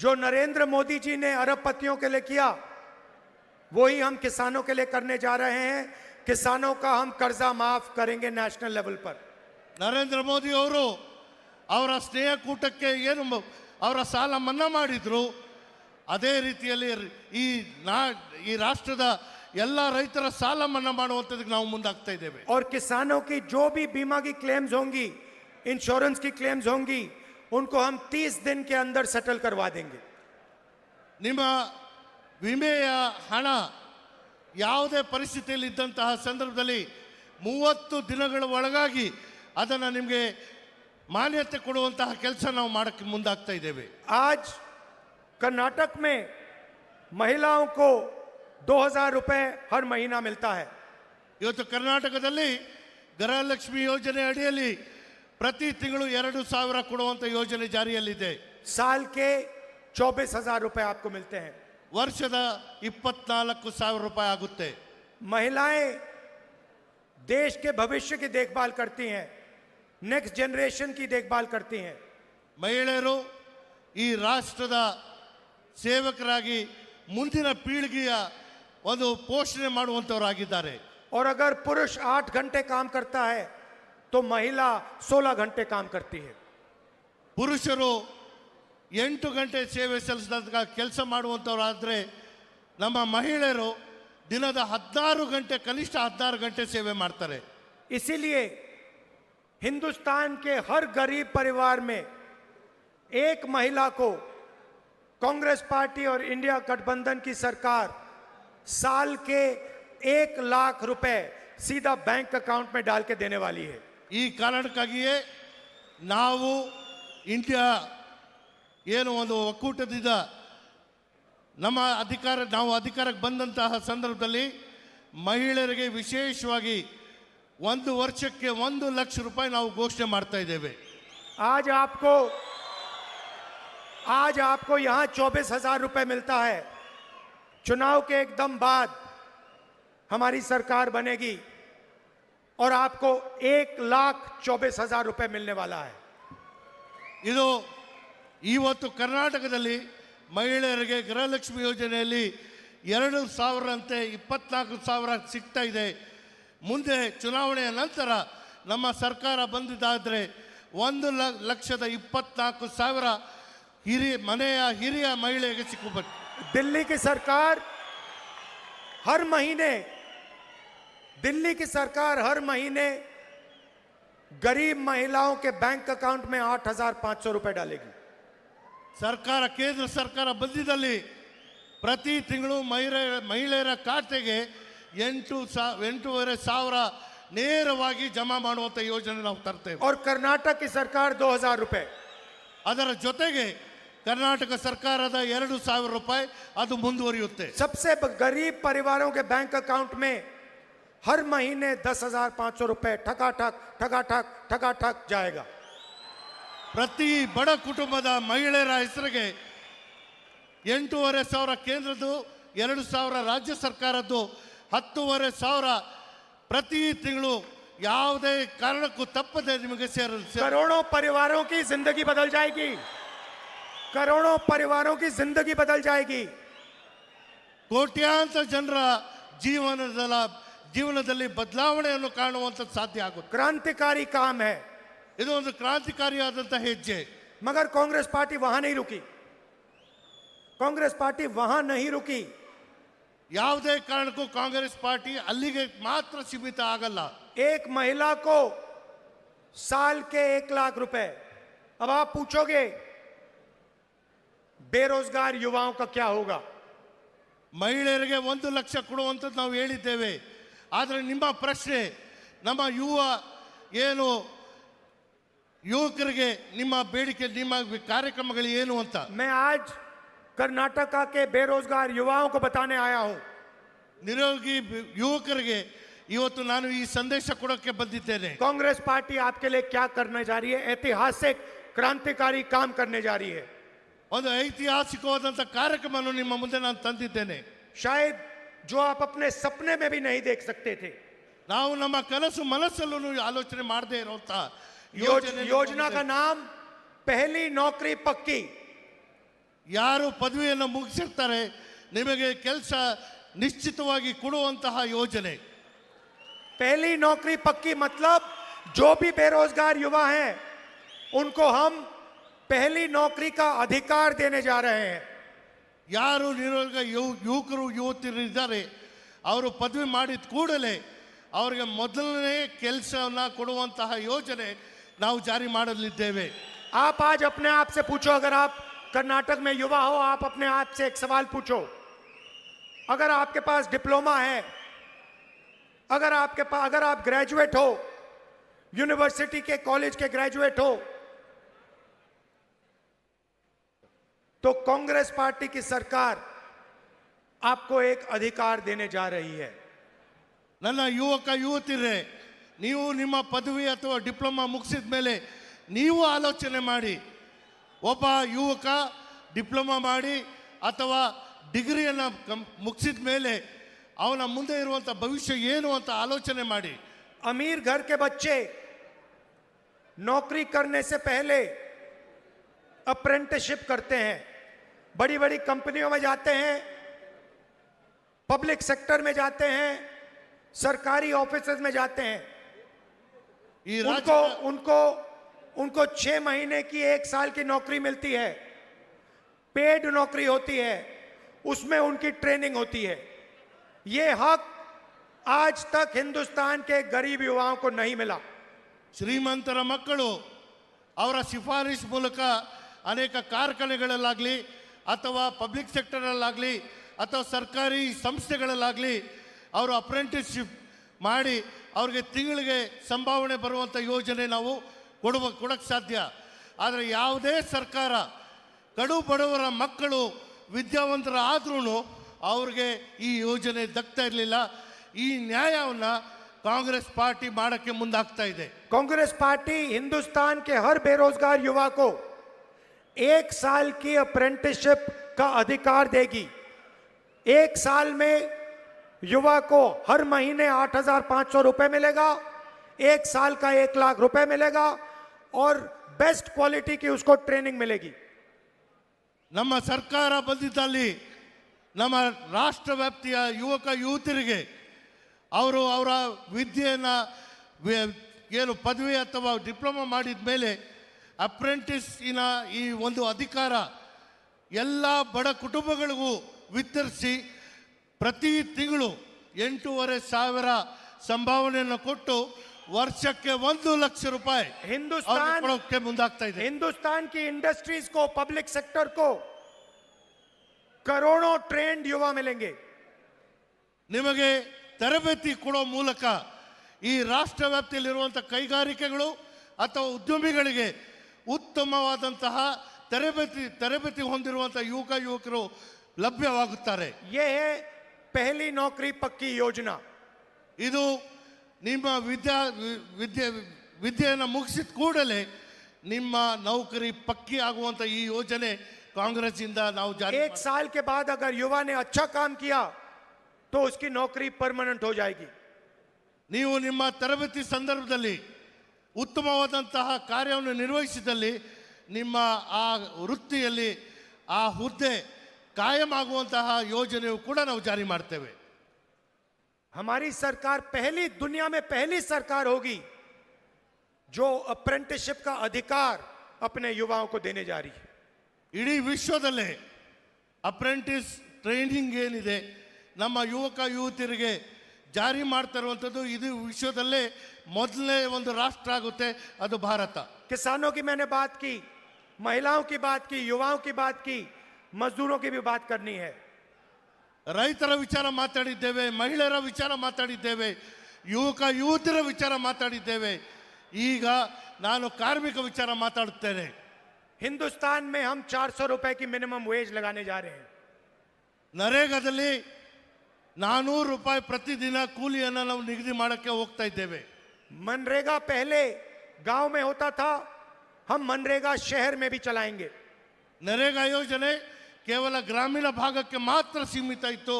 जो नरेंद्र मोदी जी ने अरबपतियों के लिए किया वही हम किसानों के लिए करने जा रहे हैं। किसानों का हम कर्जा माफ करेंगे नेशनल लेवल पर। ನರೇಂದ್ರ ಮೋದಿ ಅವರು ಅವರ ಸ್ನೇಹಕೂಟಕ್ಕೆ ಏನು ಅವರ ಸಾಲ ಮನ್ನಾ ಮಾಡಿದ್ರು ಅದೇ ರೀತಿಯಲ್ಲಿ ಈ ರಾಷ್ಟ್ರದ ಎಲ್ಲ ರೈತರ ಸಾಲ ಮನ್ನಾ ಮಾಡುವಂತದಕ್ಕೆ ನಾವು ಮುಂದಾಗ್ತಾ ಇದ್ದೇವೆ। और किसानों की जो भी बीमा की क्लेम्स होंगी, इंश्योरेंस की क्लेम्स होंगी, उनको हम 30 दिन के अंदर सेटल करवा देंगे। ನಿಮ್ಮ ವಿಮೆಯ ಹಣ ಯಾವುದೇ ಪರಿಸ್ಥಿತಿಯಲ್ಲಿ ಇದ್ದಂತಹ ಸಂದರ್ಭದಲ್ಲಿ 30 ದಿನಗಳ ಒಳಗಾಗಿ ಅದನ್ನು ನಿಮಗೆ ಮಾನ್ಯತೆ ಕೊಡುವಂತಹ ಕೆಲಸ ನಾವು ಮಾಡಕ್ಕೆ ಮುಂದಾಗ್ತಾ ಇದ್ದೇವೆ। आज कर्नाटक में महिलाओं को 2000 रुपए हर महीना मिलता है। ಇವತ್ತು ಕರ್ನಾಟಕದಲ್ಲಿ ಗೃಹಲಕ್ಷ್ಮಿ ಯೋಜನೆ ಅಡಿಯಲ್ಲಿ ಪ್ರತಿ ತಿಂಗಳು 2000 ಕೊಡುವಂತ ಯೋಜನೆ ಜಾರಿಯಲ್ಲಿದೆ। साल के 24,000 रुपए आपको मिलते हैं। ವರ್ಷದ 24,000 ರೂಪಾಯಿ ಆಗುತ್ತೆ। महिलाएं देश के भविष्य की देखभाल करती हैं, नेक्स्ट जनरेशन की देखभाल करती हैं। ಮಹಿಳೆಯರು ಈ ರಾಷ್ಟ್ರದ ಸೇವಕರಾಗಿ ಮುಂದಿನ ಪೀಳಿಗೆಯ ಒಂದು ಪೋಷಣೆ ಮಾಡುವಂತವರಾಗಿದ್ದಾರೆ। और अगर पुरुष 8 घंटे काम करता है तो महिला 16 घंटे काम करती है। ಪುರುಷರು 8 ಗಂಟೆ ಸೇವೆ ಸಲ್ಲಿಸಿದಾಗ ಕೆಲಸ ಮಾಡುವಂತವರಾದ್ರೆ ನಮ್ಮ ಮಹಿಳೆಯರು ದಿನದ 16 ಗಂಟೆ ಕನಿಷ್ಠ 16 ಗಂಟೆ ಸೇವೆ ಮಾಡ್ತಾರೆ। इसीलिए हिंदुस्तान के हर गरीब परिवार में एक महिला को कांग्रेस पार्टी और इंडिया गठबंधन की सरकार साल के 1 लाख रुपए सीधा बैंक अकाउंट में डाल के देने वाली है। ಈ ಕಾರಣಕ್ಕಾಗಿಯೇ ನಾವು ಇಂಡಿಯಾ ಏನು ಒಂದು ಒಕ್ಕೂಟದಿಂದ ನಾವು ಅಧಿಕಾರಕ್ಕೆ ಬಂದಂತಹ ಸಂದರ್ಭದಲ್ಲಿ ಮಹಿಳೆಯರಿಗೆ ವಿಶೇಷವಾಗಿ 1 ವರ್ಷಕ್ಕೆ 1 ಲಕ್ಷ ರೂಪಾಯಿ ನಾವು ಘೋಷಣೆ ಮಾಡ್ತಾ ಇದ್ದೇವೆ। आज आपको यहां 24,000 रुपए मिलता है। चुनाव के एकदम बाद हमारी सरकार बनेगी और आपको 1,24,000 रुपए मिलने वाला है। ಇದು ಇವತ್ತು ಕರ್ನಾಟಕದಲ್ಲಿ ಮಹಿಳೆಯರಿಗೆ ಗೃಹಲಕ್ಷ್ಮಿ ಯೋಜನೆಯಲ್ಲಿ 2,000 ಅಂತೆ 24,000 ಸಿಗ್ತಾ ಇದೆ। ಮುಂದೆ ಚುನಾವಣೆಯ ನಂತರ ನಮ್ಮ ಸರ್ಕಾರ ಬಂದಿದ್ದಾದ್ರೆ 1,24,000 ಹಿರಿಯ ಮಹಿಳೆಗೆ ಸಿಕ್ಕಬೇಕು। दिल्ली की सरकार हर महीने गरीब महिलाओं के बैंक अकाउंट में 8,500 रुपए डालेगी। ಕೇಂದ್ರ ಸರ್ಕಾರ ಬಂದಿದ್ದಲ್ಲಿ ಪ್ರತಿ ತಿಂಗಳು ಮಹಿಳೆಯರ ಖಾತೆಗೆ 8,500 ನೇರವಾಗಿ ಜಮಾ ಮಾಡುವಂತ ಯೋಜನೆ ನಾವು ತರ್ತೇವೆ। और कर्नाटक की सरकार 2,000 रुपए। ಅದರ ಜೊತೆಗೆ ಕರ್ನಾಟಕ ಸರ್ಕಾರದ 2,000 ರೂಪಾಯಿ ಅದು ಮುಂದುವರಿಯುತ್ತೆ। सबसे गरीब परिवारों के बैंक अकाउंट में हर महीने 10,500 रुपए ठकाठक जाएगा। ಪ್ರತಿ ಬಡ ಕುಟುಂಬದ ಮಹಿಳೆಯರ ಹೆಸರಿಗೆ 8,500 ಕೇಂದ್ರದ್ದು, 2,000 ರಾಜ್ಯ ಸರ್ಕಾರದ್ದು, 10,500 ಪ್ರತಿ ತಿಂಗಳು ಯಾವುದೇ ಕಾರಣಕ್ಕೂ ತಪ್ಪದೆ ನಿಮಗೆ करोड़ों परिवारों की जिंदगी बदल जाएगी। करोड़ों परिवारों की जिंदगी बदल जाएगी। ಕೋಟ್ಯಾಂತರ ಜನರ ಜೀವನದಲ್ಲಿ ಬದಲಾವಣೆಯನ್ನು ಕಾಣುವಂಥದ್ದು ಸಾಧ್ಯ ಆಗುತ್ತೆ। क्रांतिकारी काम है। ಇದು ಒಂದು ಕ್ರಾಂತಿಕಾರಿಯಾದಂಥ ಹೆಜ್ಜೆ। मगर कांग्रेस पार्टी वहां नहीं रुकी। कांग्रेस पार्टी वहां नहीं रुकी। ಯಾವುದೇ ಕಾರಣಕ್ಕೂ ಕಾಂಗ್ರೆಸ್ ಪಾರ್ಟಿ ಅಲ್ಲಿಗೆ ಮಾತ್ರ ಸೀಮಿತ ಆಗಲ್ಲ। एक महिला को साल के 1 लाख रुपए। अब आप पूछोगे बेरोजगार युवाओं का क्या होगा? ಮಹಿಳೆಯರಿಗೆ 1 ಲಕ್ಷ ಕೊಡುವಂಥದ್ದು ನಾವು ಹೇಳಿದ್ದೇವೆ। ಆದರೆ ನಿಮ್ಮ ಪ್ರಶ್ನೆ, ನಮ್ಮ ಯುವಕರಿಗೆ ನಿಮ್ಮ ಬೇಡಿಕೆ, ನಿಮ್ಮ ಕಾರ್ಯಕ್ರಮಗಳು ಏನು ಅಂತ। मैं आज कर्नाटका के बेरोजगार युवाओं को बताने आया हूं। ನಿರೋಗಿ ಯುವಕರಿಗೆ ಇವತ್ತು ನಾನು ಈ ಸಂದೇಶ ಕೊಡೋಕೆ ಬಂದಿದ್ದೇನೆ। कांग्रेस पार्टी आपके लिए क्या करने जा रही है? ऐतिहासिक क्रांतिकारी काम करने जा रही है। ಒಂದು ಐತಿಹಾಸಿಕವಾದಂಥ ಕಾರ್ಯಕ್ರಮವನ್ನು ನಿಮ್ಮ ಮುಂದೆ ನಾನು ತಂದಿದ್ದೇನೆ। शायद जो आप अपने सपने में भी नहीं देख सकते थे। ನಾವು ನಮ್ಮ ಕನಸು ಮನಸ್ಸಲ್ಲೂ ಆಲೋಚನೆ ಮಾಡದೇ ಇರುವಂತ योजना का नाम पहली नौकरी पक्की। ಯಾರು ಪದವಿಯನ್ನು ಮುಗಿಸಿರ್ತಾರೆ ನಿಮಗೆ ಕೆಲಸ ನಿಶ್ಚಿತವಾಗಿ ಕೊಡುವಂತಹ ಯೋಜನೆ. पहली नौकरी पक्की मतलब जो भी बेरोजगार युवा हैं उनको हम पहली नौकरी का अधिकार देने जा रहे हैं. ಯಾರು ನಿರುದ್ಯೋಗ ಯುವಕರು ಯುವತಿಯರು ಇದ್ದಾರೆ ಅವರು ಪದವಿ ಮಾಡಿದ ಕೂಡಲೇ ಅವರಿಗೆ ಮೊದಲನೇ ಕೆಲಸವನ್ನು ಕೊಡುವಂತಹ ಯೋಜನೆ ನಾವು ಜಾರಿ ಮಾಡಲಿದ್ದೇವೆ. आप आज अपने आप से पूछो, अगर आप कर्नाटक में युवा हो, आप अपने आप से एक सवाल पूछो. अगर आपके पास डिप्लोमा है, अगर आप ग्रेजुएट हो, यूनिवर्सिटी के कॉलेज के ग्रेजुएट हो, तो कांग्रेस पार्टी की सरकार आपको एक अधिकार देने जा रही है. ನನ್ನ ಯುವಕ ಯುವತಿಯರೇ, ನೀವು ನಿಮ್ಮ ಪದವಿ ಅಥವಾ ಡಿಪ್ಲೊಮಾ ಮುಗಿಸಿದ ಮೇಲೆ ನೀವು ಆಲೋಚನೆ ಮಾಡಿ. ಒಬ್ಬ ಯುವಕ ಡಿಪ್ಲೊಮಾ ಮಾಡಿ ಅಥವಾ ಡಿಗ್ರಿಯನ್ನು ಮುಗಿಸಿದ ಮೇಲೆ ಅವನ ಮುಂದೆ ಇರುವಂಥ ಭವಿಷ್ಯ ಏನು ಅಂತ ಆಲೋಚನೆ ಮಾಡಿ. अमीर घर के बच्चे नौकरी करने से पहले अप्रेंटिसशिप करते हैं, बड़ी बड़ी कंपनियों में जाते हैं, पब्लिक सेक्टर में जाते हैं, सरकारी ऑफिसेज में जाते हैं. ಈ उनको ರಾಜ್ಯ उनको उनको 6 महीने की 1 साल की नौकरी मिलती है, पेड नौकरी होती है, उसमें उनकी ट्रेनिंग होती है. ये हक आज तक हिंदुस्तान के गरीब युवाओं को नहीं मिला. ಶ್ರೀಮಂತರ ಮಕ್ಕಳು ಅವರ ಶಿಫಾರಸು ಮೂಲಕ ಅನೇಕ ಕಾರ್ಖಾನೆಗಳಲ್ಲಾಗಲಿ ಅಥವಾ ಪಬ್ಲಿಕ್ ಸೆಕ್ಟರಲ್ಲಾಗಲಿ ಅಥವಾ ಸರ್ಕಾರಿ ಸಂಸ್ಥೆಗಳಲ್ಲಾಗಲಿ ಅವರು ಅಪ್ರೆಂಟಿಸ್ಶಿಪ್ ಮಾಡಿ ಅವ್ರಿಗೆ ತಿಂಗಳಿಗೆ ಸಂಭಾವನೆ ಬರುವಂಥ ಯೋಜನೆ ನಾವು ಕೊಡಕ್ಕೆ ಸಾಧ್ಯ. ಆದರೆ ಯಾವುದೇ ಸರ್ಕಾರ ಕಡು ಬಡವರ ಮಕ್ಕಳು ವಿದ್ಯಾವಂತರ ಆದ್ರೂ ಅವ್ರಿಗೆ ಈ ಯೋಜನೆ ದಕ್ತಾ ಇರಲಿಲ್ಲ. ಈ ನ್ಯಾಯವನ್ನು ಕಾಂಗ್ರೆಸ್ ಪಾರ್ಟಿ ಮಾಡೋಕ್ಕೆ ಮುಂದಾಗ್ತಾ ಇದೆ. कांग्रेस पार्टी हिंदुस्तान के हर बेरोजगार युवा को 1 साल की अप्रेंटिसशिप का अधिकार देगी. 1 साल में युवा को हर महीने 8,500 रुपए मिलेगा, 1 साल का 1 लाख रुपए मिलेगा और बेस्ट क्वालिटी की उसको ट्रेनिंग मिलेगी. ನಮ್ಮ ಸರ್ಕಾರ ಬಂದಿದ್ದಲ್ಲಿ ನಮ್ಮ ರಾಷ್ಟ್ರ ವ್ಯಾಪ್ತಿಯ ಯುವಕ ಯುವತಿಯರಿಗೆ ಅವರು ಅವರ ವಿದ್ಯೆಯನ್ನು ಏನು ಪದವಿ ಅಥವಾ ಡಿಪ್ಲೊಮಾ ಮಾಡಿದ ಮೇಲೆ ಅಪ್ರೆಂಟಿಸ್ಸಿನ ಈ ಒಂದು ಅಧಿಕಾರ ಎಲ್ಲ ಬಡ ಕುಟುಂಬಗಳಿಗೂ ವಿತರಿಸಿ ಪ್ರತಿ ತಿಂಗಳು 8,500 ಸಂಭಾವನೆಯನ್ನು ಕೊಟ್ಟು ವರ್ಷಕ್ಕೆ 1 ಲಕ್ಷ ರೂಪಾಯಿ ಕೊಡೋಕ್ಕೆ ಮುಂದಾಗ್ತಾ ಇದೆ. हिंदुस्तान की इंडस्ट्रीज को, पब्लिक सेक्टर को करोड़ों ट्रेंड युवा मिलेंगे. ನಿಮಗೆ ತರಬೇತಿ ಕೊಡೋ ಮೂಲಕ ಈ ರಾಷ್ಟ್ರ ವ್ಯಾಪ್ತಿಯಲ್ಲಿರುವಂಥ ಕೈಗಾರಿಕೆಗಳು ಅಥವಾ ಉದ್ಯಮಿಗಳಿಗೆ ಉತ್ತಮವಾದಂತಹ ತರಬೇತಿ ಹೊಂದಿರುವಂಥ ಯುವಕರು ಲಭ್ಯವಾಗುತ್ತಾರೆ. ये है पहली नौकरी पक्की योजना. ಇದು ನಿಮ್ಮ ವಿದ್ಯೆಯನ್ನು ಮುಗಿಸಿದ ಕೂಡಲೇ ನಿಮ್ಮ ನೌಕರಿ ಪಕ್ಕಿ ಆಗುವಂಥ ಈ ಯೋಜನೆ ಕಾಂಗ್ರೆಸ್ ಇಂದ ನಾವು ಜಾರಿ 1 साल के बाद अगर युवा ने अच्छा काम किया तो उसकी नौकरी परमानेंट हो जाएगी. ನೀವು ನಿಮ್ಮ ತರಬೇತಿ ಸಂದರ್ಭದಲ್ಲಿ ಉತ್ತಮವಾದಂತಹ ಕಾರ್ಯವನ್ನು ನಿರ್ವಹಿಸಿದಲ್ಲಿ ನಿಮ್ಮ ಆ ವೃತ್ತಿಯಲ್ಲಿ ಆ ಹುದ್ದೆ ಕಾಯಂ ಆಗುವಂತಹ ಯೋಜನೆಯು ಕೂಡ ನಾವು ಜಾರಿ ಮಾಡ್ತೇವೆ. हमारी सरकार दुनिया में पहली सरकार होगी जो अप्रेंटिसशिप का अधिकार अपने युवाओं को देने जा रही है. ಇಡೀ ವಿಶ್ವದಲ್ಲೇ ಅಪ್ರೆಂಟಿಸ್ ಟ್ರೈನಿಂಗ್ ಏನಿದೆ ನಮ್ಮ ಯುವಕ ಯುವತಿಯರಿಗೆ ಜಾರಿ ಮಾಡ್ತಾ ಇರುವಂಥದ್ದು ಇದು ವಿಶ್ವದಲ್ಲೇ ಮೊದಲನೇ ಒಂದು ರಾಷ್ಟ್ರ ಆಗುತ್ತೆ, ಅದು ಭಾರತ. किसानों की मैंने बात की, महिलाओं की बात की, युवाओं की बात की, मजदूरों की भी बात करनी है. ರೈತರ ವಿಚಾರ ಮಾತಾಡಿದ್ದೇವೆ, ಮಹಿಳೆಯರ ವಿಚಾರ ಮಾತಾಡಿದ್ದೇವೆ, ಯುವಕ ಯುವತಿಯರ ವಿಚಾರ ಮಾತಾಡಿದ್ದೇವೆ. ಈಗ ನಾನು ಕಾರ್ಮಿಕ ವಿಚಾರ ಮಾತಾಡುತ್ತೇನೆ. हिंदुस्तान में हम 400 रुपए की मिनिमम वेज लगाने जा रहे हैं. ನರೇಗಾದಲ್ಲಿ 400 ರೂಪಾಯಿ ಪ್ರತಿದಿನ ಕೂಲಿಯನ್ನು ನಾವು ನಿಗದಿ ಮಾಡಕ್ಕೆ ಹೋಗ್ತಾ ಇದ್ದೇವೆ. मनरेगा पहले गांव में होता था, हम मनरेगा शहर में भी चलाएंगे. ನರೇಗಾ ಯೋಜನೆ ಕೇವಲ ಗ್ರಾಮೀಣ ಭಾಗಕ್ಕೆ ಮಾತ್ರ ಸೀಮಿತ ಇತ್ತು,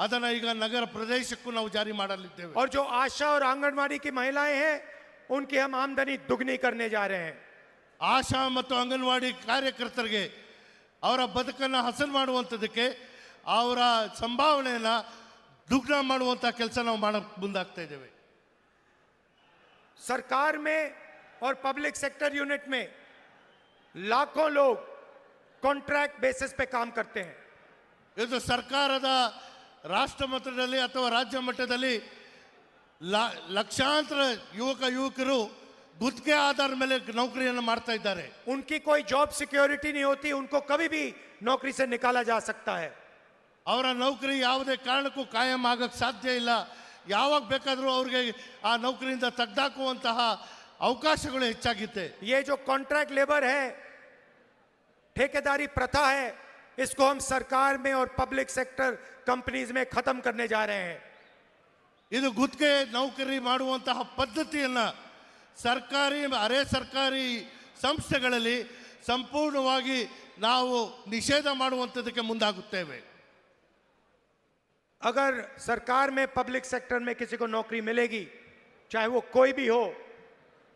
ಅದನ್ನು ಈಗ ನಗರ ಪ್ರದೇಶಕ್ಕೂ ನಾವು ಜಾರಿ ಮಾಡಲಿದ್ದೇವೆ. और जो आशा और आंगनवाड़ी की महिलाएं हैं उनकी हम आमदनी दुगनी करने जा रहे हैं. ಆಶಾ ಮತ್ತು ಅಂಗನವಾಡಿ ಕಾರ್ಯಕರ್ತರಿಗೆ ಅವರ ಬದುಕನ್ನು ಹಸನು ಮಾಡುವಂಥದ್ದಕ್ಕೆ ಅವರ ಸಂಭಾವನೆಯನ್ನು ದುಗ್ನ ಮಾಡುವಂಥ ಕೆಲಸ ನಾವು ಮಾಡಕ್ಕೆ ಮುಂದಾಗ್ತಾ ಇದ್ದೇವೆ. सरकार में और पब्लिक सेक्टर यूनिट में लाखों लोग कॉन्ट्रैक्ट बेसिस पे काम करते हैं. ಇದು ಸರ್ಕಾರದ ರಾಷ್ಟ್ರ ಮಟ್ಟದಲ್ಲಿ ಅಥವಾ ರಾಜ್ಯ ಮಟ್ಟದಲ್ಲಿ ಲಕ್ಷಾಂತರ ಯುವಕರು ಗುತ್ತಿಗೆ ಆಧಾರದ ಮೇಲೆ ನೌಕರಿಯನ್ನು ಮಾಡ್ತಾ ಇದ್ದಾರೆ. उनकी कोई जॉब सिक्योरिटी नहीं होती, उनको कभी भी नौकरी से निकाला जा सकता है. ಅವರ ನೌಕರಿ ಯಾವುದೇ ಕಾರಣಕ್ಕೂ ಕಾಯಂ ಆಗಕ್ಕೆ ಸಾಧ್ಯ ಇಲ್ಲ. ಯಾವಾಗ ಬೇಕಾದರೂ ಅವ್ರಿಗೆ ಆ ನೌಕರಿಯಿಂದ ತೆಗೆದಾಕುವಂತಹ ಅವಕಾಶಗಳು ಹೆಚ್ಚಾಗುತ್ತೆ. ये जो कॉन्ट्रैक्ट लेबर है, ठेकेदारी प्रथा है, इसको हम सरकार में और पब्लिक सेक्टर कंपनीज में खत्म करने जा रहे हैं. ಇದು ಗುತ್ತಿಗೆ ನೌಕರಿ ಮಾಡುವಂತಹ ಪದ್ಧತಿಯನ್ನ ಸರ್ಕಾರಿ ಅರೆ ಸರ್ಕಾರಿ ಸಂಸ್ಥೆಗಳಲ್ಲಿ ಸಂಪೂರ್ಣವಾಗಿ ನಾವು ನಿಷೇಧ ಮಾಡುವಂಥದ್ದಕ್ಕೆ ಮುಂದಾಗುತ್ತೇವೆ. अगर सरकार में पब्लिक सेक्टर में किसी को नौकरी मिलेगी, चाहे वो कोई भी हो,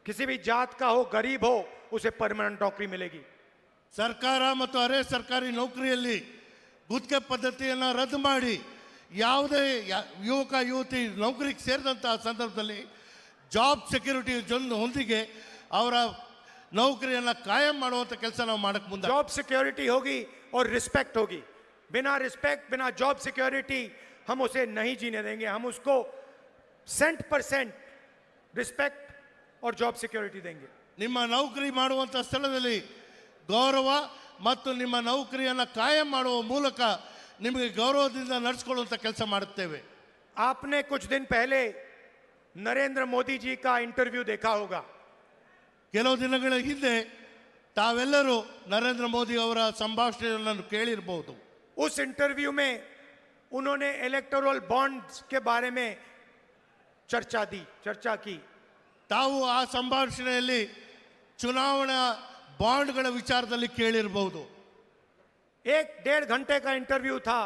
किसी भी जात का हो, गरीब हो, उसे परमानेंट नौकरी मिलेगी. ಸರ್ಕಾರ ಮತ್ತು ಅರೆ ಸರ್ಕಾರಿ ನೌಕರಿಯಲ್ಲಿ ಗುತ್ತಿಗೆ ಪದ್ಧತಿಯನ್ನು ರದ್ದು ಮಾಡಿ ಯಾವುದೇ ಯುವಕ ಯುವತಿ ನೌಕರಿಗೆ ಸೇರಿದಂತಹ ಸಂದರ್ಭದಲ್ಲಿ ಜಾಬ್ ಸೆಕ್ಯೂರಿಟಿ ಹೊಂದಿಗೆ ಅವರ ನೌಕರಿಯನ್ನು ಕಾಯಂ ಮಾಡುವಂಥ ಕೆಲಸ ನಾವು ಮಾಡಕ್ಕೆ ಮುಂದೆ. जॉब सिक्योरिटी होगी और रिस्पेक्ट होगी. बिना रिस्पेक्ट, बिना जॉब सिक्योरिटी हम उसे नहीं जीने देंगे. हम उसको 100% रिस्पेक्ट और जॉब सिक्योरिटी देंगे. ನಿಮ್ಮ ನೌಕರಿ ಮಾಡುವಂಥ ಸ್ಥಳದಲ್ಲಿ ಗೌರವ ಮತ್ತು ನಿಮ್ಮ ನೌಕರಿಯನ್ನು ಕಾಯಂ ಮಾಡುವ ಮೂಲಕ ನಿಮಗೆ ಗೌರವದಿಂದ ನಡೆಸಿಕೊಳ್ಳುವಂಥ ಕೆಲಸ ಮಾಡುತ್ತೇವೆ. आपने कुछ दिन पहले नरेंद्र मोदी जी का इंटरव्यू देखा होगा. ಕೆಲವು ದಿನಗಳ ಹಿಂದೆ ತಾವೆಲ್ಲರೂ ನರೇಂದ್ರ ಮೋದಿ ಅವರ ಸಂಭಾಷಣೆಯನ್ನು ಕೇಳಿರಬಹುದು. उस इंटरव्यू में उन्होंने इलेक्टोरल बॉन्ड्स के बारे में चर्चा की. ತಾವು ಆ ಸಂಭಾಷಣೆಯಲ್ಲಿ ಚುನಾವಣಾ ಬಾಂಡ್ಗಳ ವಿಚಾರದಲ್ಲಿ ಕೇಳಿರಬಹುದು. 1-1.5 घंटे का इंटरव्यू था.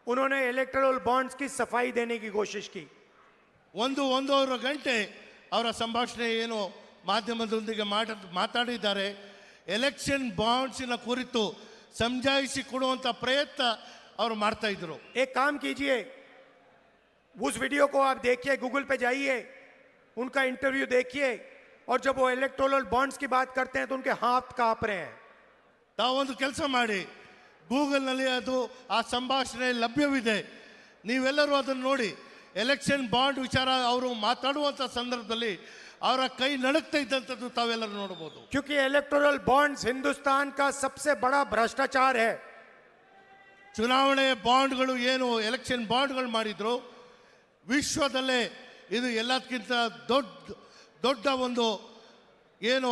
उन्होंने इलेक्टोरल बॉन्ड्स की सफाई देने की कोशिश की. ಒಂದೂವರೆ ಗಂಟೆ ಅವರ ಸಂಭಾಷಣೆ ಏನು ಮಾಧ್ಯಮದೊಂದಿಗೆ ಮಾತಾಡಿದ್ದಾರೆ. ಎಲೆಕ್ಷನ್ ಬಾಂಡ್ಸಿನ ಕುರಿತು ಸಮಜಾಯಿಸಿ ಕೊಡುವಂಥ ಪ್ರಯತ್ನ ಅವರು ಮಾಡ್ತಾ ಇದ್ರು. एक काम कीजिए, उस वीडियो को आप देखिए, गूगल पे जाइए, उनका इंटरव्यू देखिए, और जब वो इलेक्टोरल बॉन्ड्स की बात करते हैं तो उनके हाथ कांप रहे हैं. ತಾವೊಂದು ಕೆಲಸ ಮಾಡಿ, ಗೂಗಲ್ನಲ್ಲಿ ಅದು ಆ ಸಂಭಾಷಣೆ ಲಭ್ಯವಿದೆ, ನೀವೆಲ್ಲರೂ ಅದನ್ನು ನೋಡಿ. ಎಲೆಕ್ಷನ್ ಬಾಂಡ್ ವಿಚಾರ ಅವರು ಮಾತಾಡುವಂಥ ಸಂದರ್ಭದಲ್ಲಿ ಅವರ ಕೈ ನಡುಕ್ತಾ ಇದ್ದಂಥದ್ದು ತಾವೆಲ್ಲರೂ ನೋಡಬಹುದು. क्योंकि इलेक्टोरल बॉन्ड्स हिंदुस्तान का सबसे बड़ा भ्रष्टाचार है. ಚುನಾವಣೆ ಬಾಂಡ್ಗಳು ಏನು ಎಲೆಕ್ಷನ್ ಬಾಂಡ್ಗಳು ಮಾಡಿದ್ರು, ವಿಶ್ವದಲ್ಲೇ ಇದು ಎಲ್ಲದಕ್ಕಿಂತ ದೊಡ್ಡ ಒಂದು ಏನು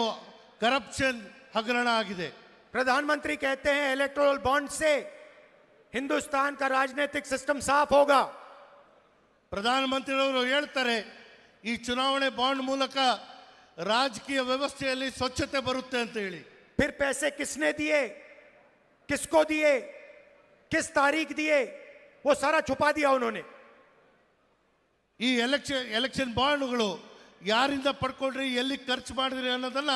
ಕರಪ್ಷನ್ ಹಗರಣ ಆಗಿದೆ. प्रधानमंत्री कहते हैं इलेक्टोरल बॉन्ड से हिंदुस्तान का राजनीतिक सिस्टम साफ होगा. ಪ್ರಧಾನಮಂತ್ರಿಯವರು ಹೇಳ್ತಾರೆ ಈ ಚುನಾವಣೆ ಬಾಂಡ್ ಮೂಲಕ ರಾಜಕೀಯ ವ್ಯವಸ್ಥೆಯಲ್ಲಿ ಸ್ವಚ್ಛತೆ ಬರುತ್ತೆ ಅಂತ ಹೇಳಿ. फिर पैसे किसने दिए, किसको दिए, किस तारीख दिए, वो सारा छुपा दिया उन्होंने. ಈ ಎಲೆಕ್ಷನ್ ಬಾಂಡ್ಗಳು ಯಾರಿಂದ ಪಡ್ಕೊಂಡ್ರಿ, ಎಲ್ಲಿ ಖರ್ಚು ಮಾಡಿದ್ರಿ ಅನ್ನೋದನ್ನ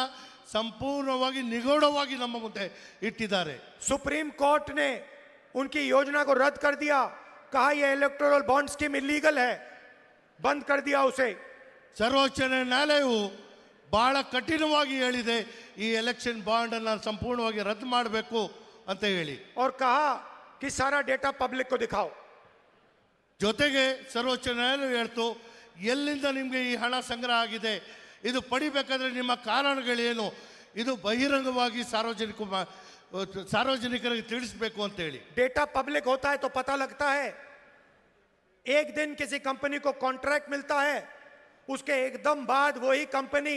ಸಂಪೂರ್ಣವಾಗಿ ನಿಗೂಢವಾಗಿ ನಮ್ಮ ಮುಂದೆ ಇಟ್ಟಿದ್ದಾರೆ. सुप्रीम कोर्ट ने उनकी योजना को रद्द कर दिया, कहा यह इलेक्टोरल बॉन्ड स्कीम इलीगल है, बंद कर दिया उसे. ಸರ್ವೋಚ್ಚ ನ್ಯಾಯಾಲಯವು ಬಹಳ ಕಠಿಣವಾಗಿ ಹೇಳಿದೆ ಈ ಎಲೆಕ್ಷನ್ ಬಾಂಡ್ ಅನ್ನು ಸಂಪೂರ್ಣವಾಗಿ ರದ್ದು ಮಾಡಬೇಕು ಅಂತ ಹೇಳಿ. और कहा कि सारा डेटा पब्लिक को दिखाओ. ಜೊತೆಗೆ ಸರ್ವೋಚ್ಚ ನ್ಯಾಯಾಲಯ ಹೇಳ್ತು, ಎಲ್ಲಿಂದ ನಿಮಗೆ ಈ ಹಣ ಸಂಗ್ರಹ ಆಗಿದೆ, ಇದು ಪಡಿಬೇಕಾದ್ರೆ ನಿಮ್ಮ ಕಾರಣಗಳೇನು, ಇದು ಬಹಿರಂಗವಾಗಿ ಸಾರ್ವಜನಿಕರಿಗೆ ತಿಳಿಸಬೇಕು ಅಂತ ಹೇಳಿ. डेटा पब्लिक होता है तो पता लगता है. एक दिन किसी कंपनी को कॉन्ट्रैक्ट मिलता है, उसके एकदम बाद वही कंपनी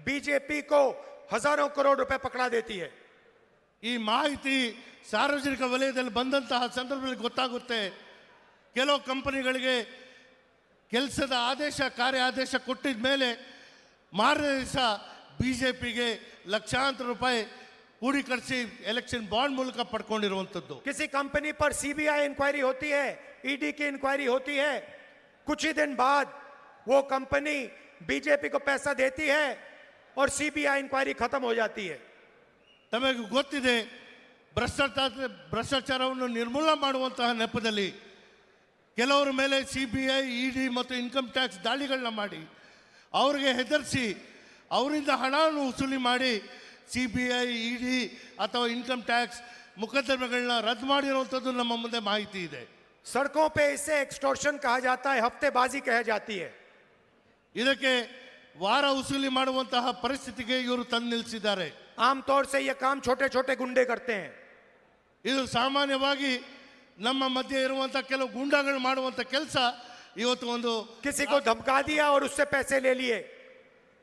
बीजेपी को हजारों करोड़ रुपए पकड़ा देती है. ಈ ಮಾಹಿತಿ ಸಾರ್ವಜನಿಕ ವಲಯದಲ್ಲಿ ಬಂದಂತಹ ಸಂದರ್ಭದಲ್ಲಿ ಗೊತ್ತಾಗುತ್ತೆ. ಕೆಲವು ಕಂಪನಿಗಳಿಗೆ ಕೆಲಸದ ಆದೇಶ, ಕಾರ್ಯ ಆದೇಶ ಕೊಟ್ಟಿದ ಮೇಲೆ ಮಾರನೇ ದಿವಸ ಬಿಜೆಪಿಗೆ ಲಕ್ಷಾಂತರ ರೂಪಾಯಿ ಕೂಡಿಕರಿಸಿ ಎಲೆಕ್ಷನ್ ಬಾಂಡ್ ಮೂಲಕ ಪಡ್ಕೊಂಡಿರುವಂಥದ್ದು. किसी कंपनी पर सीबीआई इंक्वायरी होती है, ईडी की इंक्वायरी होती है, कुछ ही दिन बाद वो कंपनी बीजेपी को पैसा देती है और सीबीआई इंक्वायरी खत्म हो जाती है. ತಮಗೆ ಗೊತ್ತಿದೆ, ಭ್ರಷ್ಟಾಚಾರವನ್ನು ನಿರ್ಮೂಲನೆ ಮಾಡುವಂತಹ ನೆಪದಲ್ಲಿ ಕೆಲವರ ಮೇಲೆ CBI, ED ಮತ್ತು ಇನ್ಕಮ್ ಟ್ಯಾಕ್ಸ್ ದಾಳಿಗಳನ್ನ ಮಾಡಿ ಅವರಿಗೆ ಹೆದರಿಸಿ ಅವರಿಂದ ಹಣವನ್ನು ವಸೂಲಿ ಮಾಡಿ CBI, ED ಅಥವಾ ಇನ್ಕಮ್ ಟ್ಯಾಕ್ಸ್ ಮುಕದ್ದಮೆಗಳನ್ನ ರದ್ದು ಮಾಡಿರುವಂಥದ್ದು ನಮ್ಮ ಮುಂದೆ ಮಾಹಿತಿ ಇದೆ. सड़कों पे इसे एक्सटॉर्शन कहा जाता है, हफ्तेबाजी कह जाती है. ಇದಕ್ಕೆ ವಾರ ವಸೂಲಿ ಮಾಡುವಂತಹ ಪರಿಸ್ಥಿತಿಗೆ ಇವರು ತಂದು ನಿಲ್ಲಿಸಿದ್ದಾರೆ. आमतौर से ये काम छोटे छोटे गुंडे करते हैं. ಇದು ಸಾಮಾನ್ಯವಾಗಿ ನಮ್ಮ ಮಧ್ಯೆ ಇರುವಂತಹ ಕೆಲವು ಗೂಂಡಾಗಳು ಮಾಡುವಂತ ಕೆಲಸ. ಇವತ್ತು ಒಂದು किसी को धमका दिया और उससे पैसे ले लिए.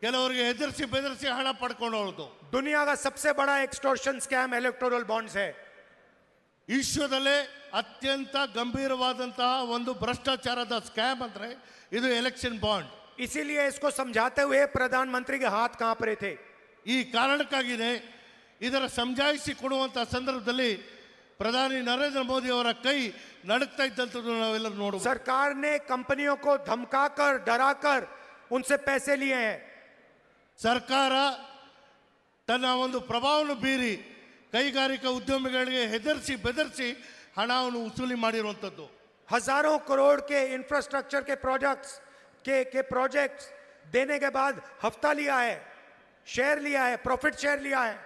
ಕೆಲವರಿಗೆ ಹೆದರಿಸಿ ಬೆದರಿಸಿ ಹಣ ಪಡ್ಕೊಂಡು ಹೋಗೋದು. दुनिया का सबसे बड़ा एक्सटॉर्शन स्कैम इलेक्टोरल बॉन्ड्स है. ವಿಶ್ವದಲ್ಲೇ ಅತ್ಯಂತ ಗಂಭೀರವಾದಂತಹ ಒಂದು ಭ್ರಷ್ಟಾಚಾರದ ಸ್ಕ್ಯಾಮ್ ಅಂದ್ರೆ ಇದು ಎಲೆಕ್ಷನ್ ಬಾಂಡ್. इसीलिए इसको समझाते हुए प्रधानमंत्री के हाथ कांप रहे थे. ಈ ಕಾರಣಕ್ಕಾಗಿದೆ ಇದರ ಸಮಜಾಯಿಸಿ ಕೊಡುವಂತಹ ಸಂದರ್ಭದಲ್ಲಿ ಪ್ರಧಾನಿ ನರೇಂದ್ರ ಮೋದಿ ಅವರ ಕೈ ನಡುಕ್ತಾ ಇದ್ದಂಥದ್ದು ನಾವೆಲ್ಲರೂ ನೋಡಬಹುದು. सरकार ने कंपनियों को धमकाकर डराकर उनसे पैसे लिए हैं. ಸರ್ಕಾರ ತನ್ನ ಒಂದು ಪ್ರಭಾವವನ್ನು ಬೀರಿ ಕೈಗಾರಿಕಾ ಉದ್ಯಮಿಗಳಿಗೆ ಹೆದರಿಸಿ ಬೆದರಿಸಿ ಹಣವನ್ನು ವಸೂಲಿ ಮಾಡಿರುವಂಥದ್ದು. हजारों करोड़ के इंफ्रास्ट्रक्चर के प्रोजेक्ट्स देने के बाद हफ्ता लिया है, शेयर लिया है, प्रॉफिट शेयर लिया है.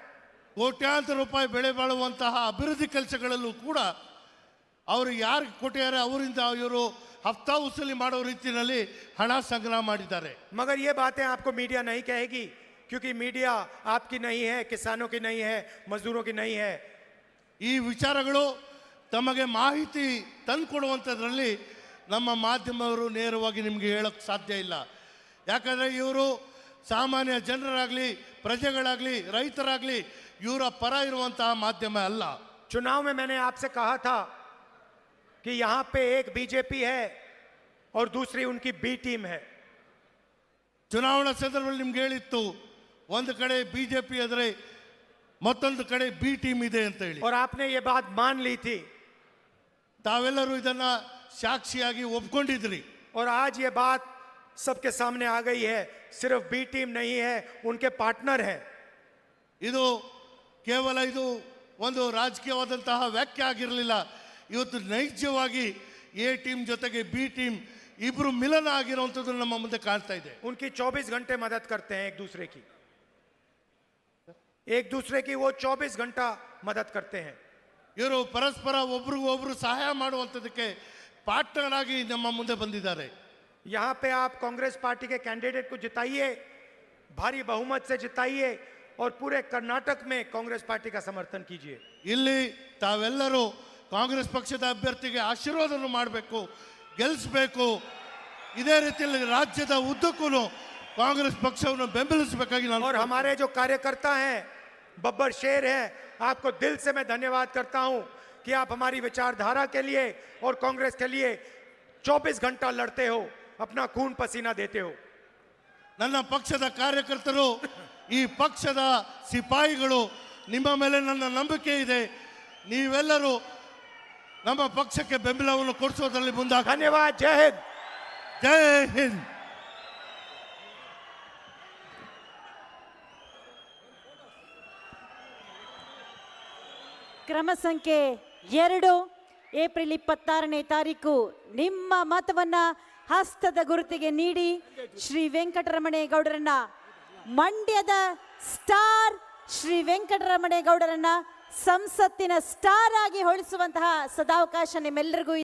ಕೋಟ್ಯಾಂತರ ರೂಪಾಯಿ ಬೆಳೆ ಬಾಳುವಂತಹ ಅಭಿವೃದ್ಧಿ ಕೆಲಸಗಳಲ್ಲೂ ಕೂಡ ಅವರು ಯಾರಿಗೆ ಕೊಟ್ಟಿದ್ದಾರೆ ಅವರಿಂದ ಇವರು ಹಫ್ತಾ ವಸೂಲಿ ಮಾಡೋ ರೀತಿಯಲ್ಲಿ ಹಣ ಸಂಗ್ರಹ ಮಾಡಿದ್ದಾರೆ. मगर ये बातें आपको मीडिया नहीं कहेगी, क्योंकि मीडिया आपकी नहीं है, किसानों की नहीं है, मजदूरों की नहीं है. ಈ ವಿಚಾರಗಳು ತಮಗೆ ಮಾಹಿತಿ ತಂದುಕೊಡುವಂಥದ್ರಲ್ಲಿ ನಮ್ಮ ಮಾಧ್ಯಮವರು ನೇರವಾಗಿ ನಿಮಗೆ ಹೇಳೋಕ್ಕೆ ಸಾಧ್ಯ ಇಲ್ಲ. ಯಾಕಂದರೆ ಇವರು ಸಾಮಾನ್ಯ ಜನರಾಗಲಿ ಪ್ರಜೆಗಳಾಗಲಿ ರೈತರಾಗಲಿ ಇವರ ಪರ ಇರುವಂತಹ ಮಾಧ್ಯಮ ಅಲ್ಲ. चुनाव में मैंने आपसे कहा था कि यहां पे एक बीजेपी है और दूसरी उनकी बी टीम है. ಚುನಾವಣಾ ಸಂದರ್ಭದಲ್ಲಿ ನಿಮ್ಗೆ ಹೇಳಿತ್ತು, ಒಂದು ಕಡೆ ಬಿಜೆಪಿ ಆದರೆ ಮತ್ತೊಂದು ಕಡೆ ಬಿ ಟೀಮ್ ಇದೆ ಅಂತ ಹೇಳಿ. और आपने ये बात मान ली थी ತಾವೆಲ್ಲರೂ ಇದನ್ನ ಸಾಕ್ಷಿಯಾಗಿ ಒಪ್ಕೊಂಡಿದ್ರಿ. और आज ये बात सबके सामने आ गई है. सिर्फ बी टीम नहीं है, उनके पार्टनर है. ಇದು ಕೇವಲ ಇದು ಒಂದು ರಾಜಕೀಯವಾದಂತಹ ವ್ಯಾಖ್ಯೆ ಆಗಿರಲಿಲ್ಲ. ಇವತ್ತು ನೈಜವಾಗಿ ಎ ಟೀಮ್ ಜೊತೆಗೆ ಬಿ ಟೀಮ್ ಇಬ್ರು ಮಿಲನ ಆಗಿರುವಂಥದ್ದು ನಮ್ಮ ಮುಂದೆ ಕಾಣ್ತಾ ಇದೆ. उनकी 24 घंटे मदद करते हैं एक दूसरे की वो 24 घंटा मदद करते हैं. ಇವರು ಪರಸ್ಪರ ಒಬ್ರಿಗೊಬ್ರು ಸಹಾಯ ಮಾಡುವಂಥದ್ದಕ್ಕೆ ಪಾರ್ಟ್ನರ್ ಆಗಿ ನಮ್ಮ ಮುಂದೆ ಬಂದಿದ್ದಾರೆ. यहाँ पे आप कांग्रेस पार्टी के कैंडिडेट को जिताइए, भारी बहुमत से जिताइए और पूरे कर्नाटक में कांग्रेस पार्टी का समर्थन कीजिए. ಇಲ್ಲಿ ತಾವೆಲ್ಲರೂ ಕಾಂಗ್ರೆಸ್ ಪಕ್ಷದ ಅಭ್ಯರ್ಥಿಗೆ ಆಶೀರ್ವಾದ ಮಾಡಬೇಕು, ಗೆಲ್ಲಿಸಬೇಕು. ಇದೇ ರೀತಿಯಲ್ಲಿ ರಾಜ್ಯದ ಉದ್ದಕ್ಕೂ ಕಾಂಗ್ರೆಸ್ ಪಕ್ಷವನ್ನು ಬೆಂಬಲಿಸಬೇಕಾಗಿ ನಾನು और हमारे जो कार्यकर्ता हैं, बब्बर शेर हैं, आपको दिल से मैं धन्यवाद करता हूं कि आप हमारी विचारधारा के लिए और कांग्रेस के लिए 24 घंटा लड़ते हो, अपना खून पसीना देते हो. ನನ್ನ ಪಕ್ಷದ ಕಾರ್ಯಕರ್ತರು, ಈ ಪಕ್ಷದ ಸಿಪಾಯಿಗಳು, ನಿಮ್ಮ ಮೇಲೆ ನನ್ನ ನಂಬಿಕೆ ಇದೆ. ನೀವೆಲ್ಲರೂ ನಮ್ಮ ಪಕ್ಷಕ್ಕೆ ಬೆಂಬಲವನ್ನು ಕೊಡಿಸೋದ್ರಲ್ಲಿ ಮುಂದಾಗ. धन्यवाद. जय हिंद. ಜೈ ಹಿಂದ್. ಕ್ರಮ ಸಂಖ್ಯೆ 2, ಏಪ್ರಿಲ್ 26ನೇ ತಾರೀಕು ನಿಮ್ಮ ಮತವನ್ನ ಹಸ್ತದ ಗುರುತಿಗೆ ನೀಡಿ ಶ್ರೀ ವೆಂಕಟರಮಣೇಗೌಡರನ್ನ, ಮಂಡ್ಯದ ಸ್ಟಾರ್ ಶ್ರೀ ವೆಂಕಟರಮಣೇಗೌಡರನ್ನ ಸಂಸತ್ತಿನ ಸ್ಟಾರ್ ಆಗಿ ಹೊಳಿಸುವಂತಹ ಸದಾವಕಾಶ ನಿಮ್ಮೆಲ್ಲರಿಗೂ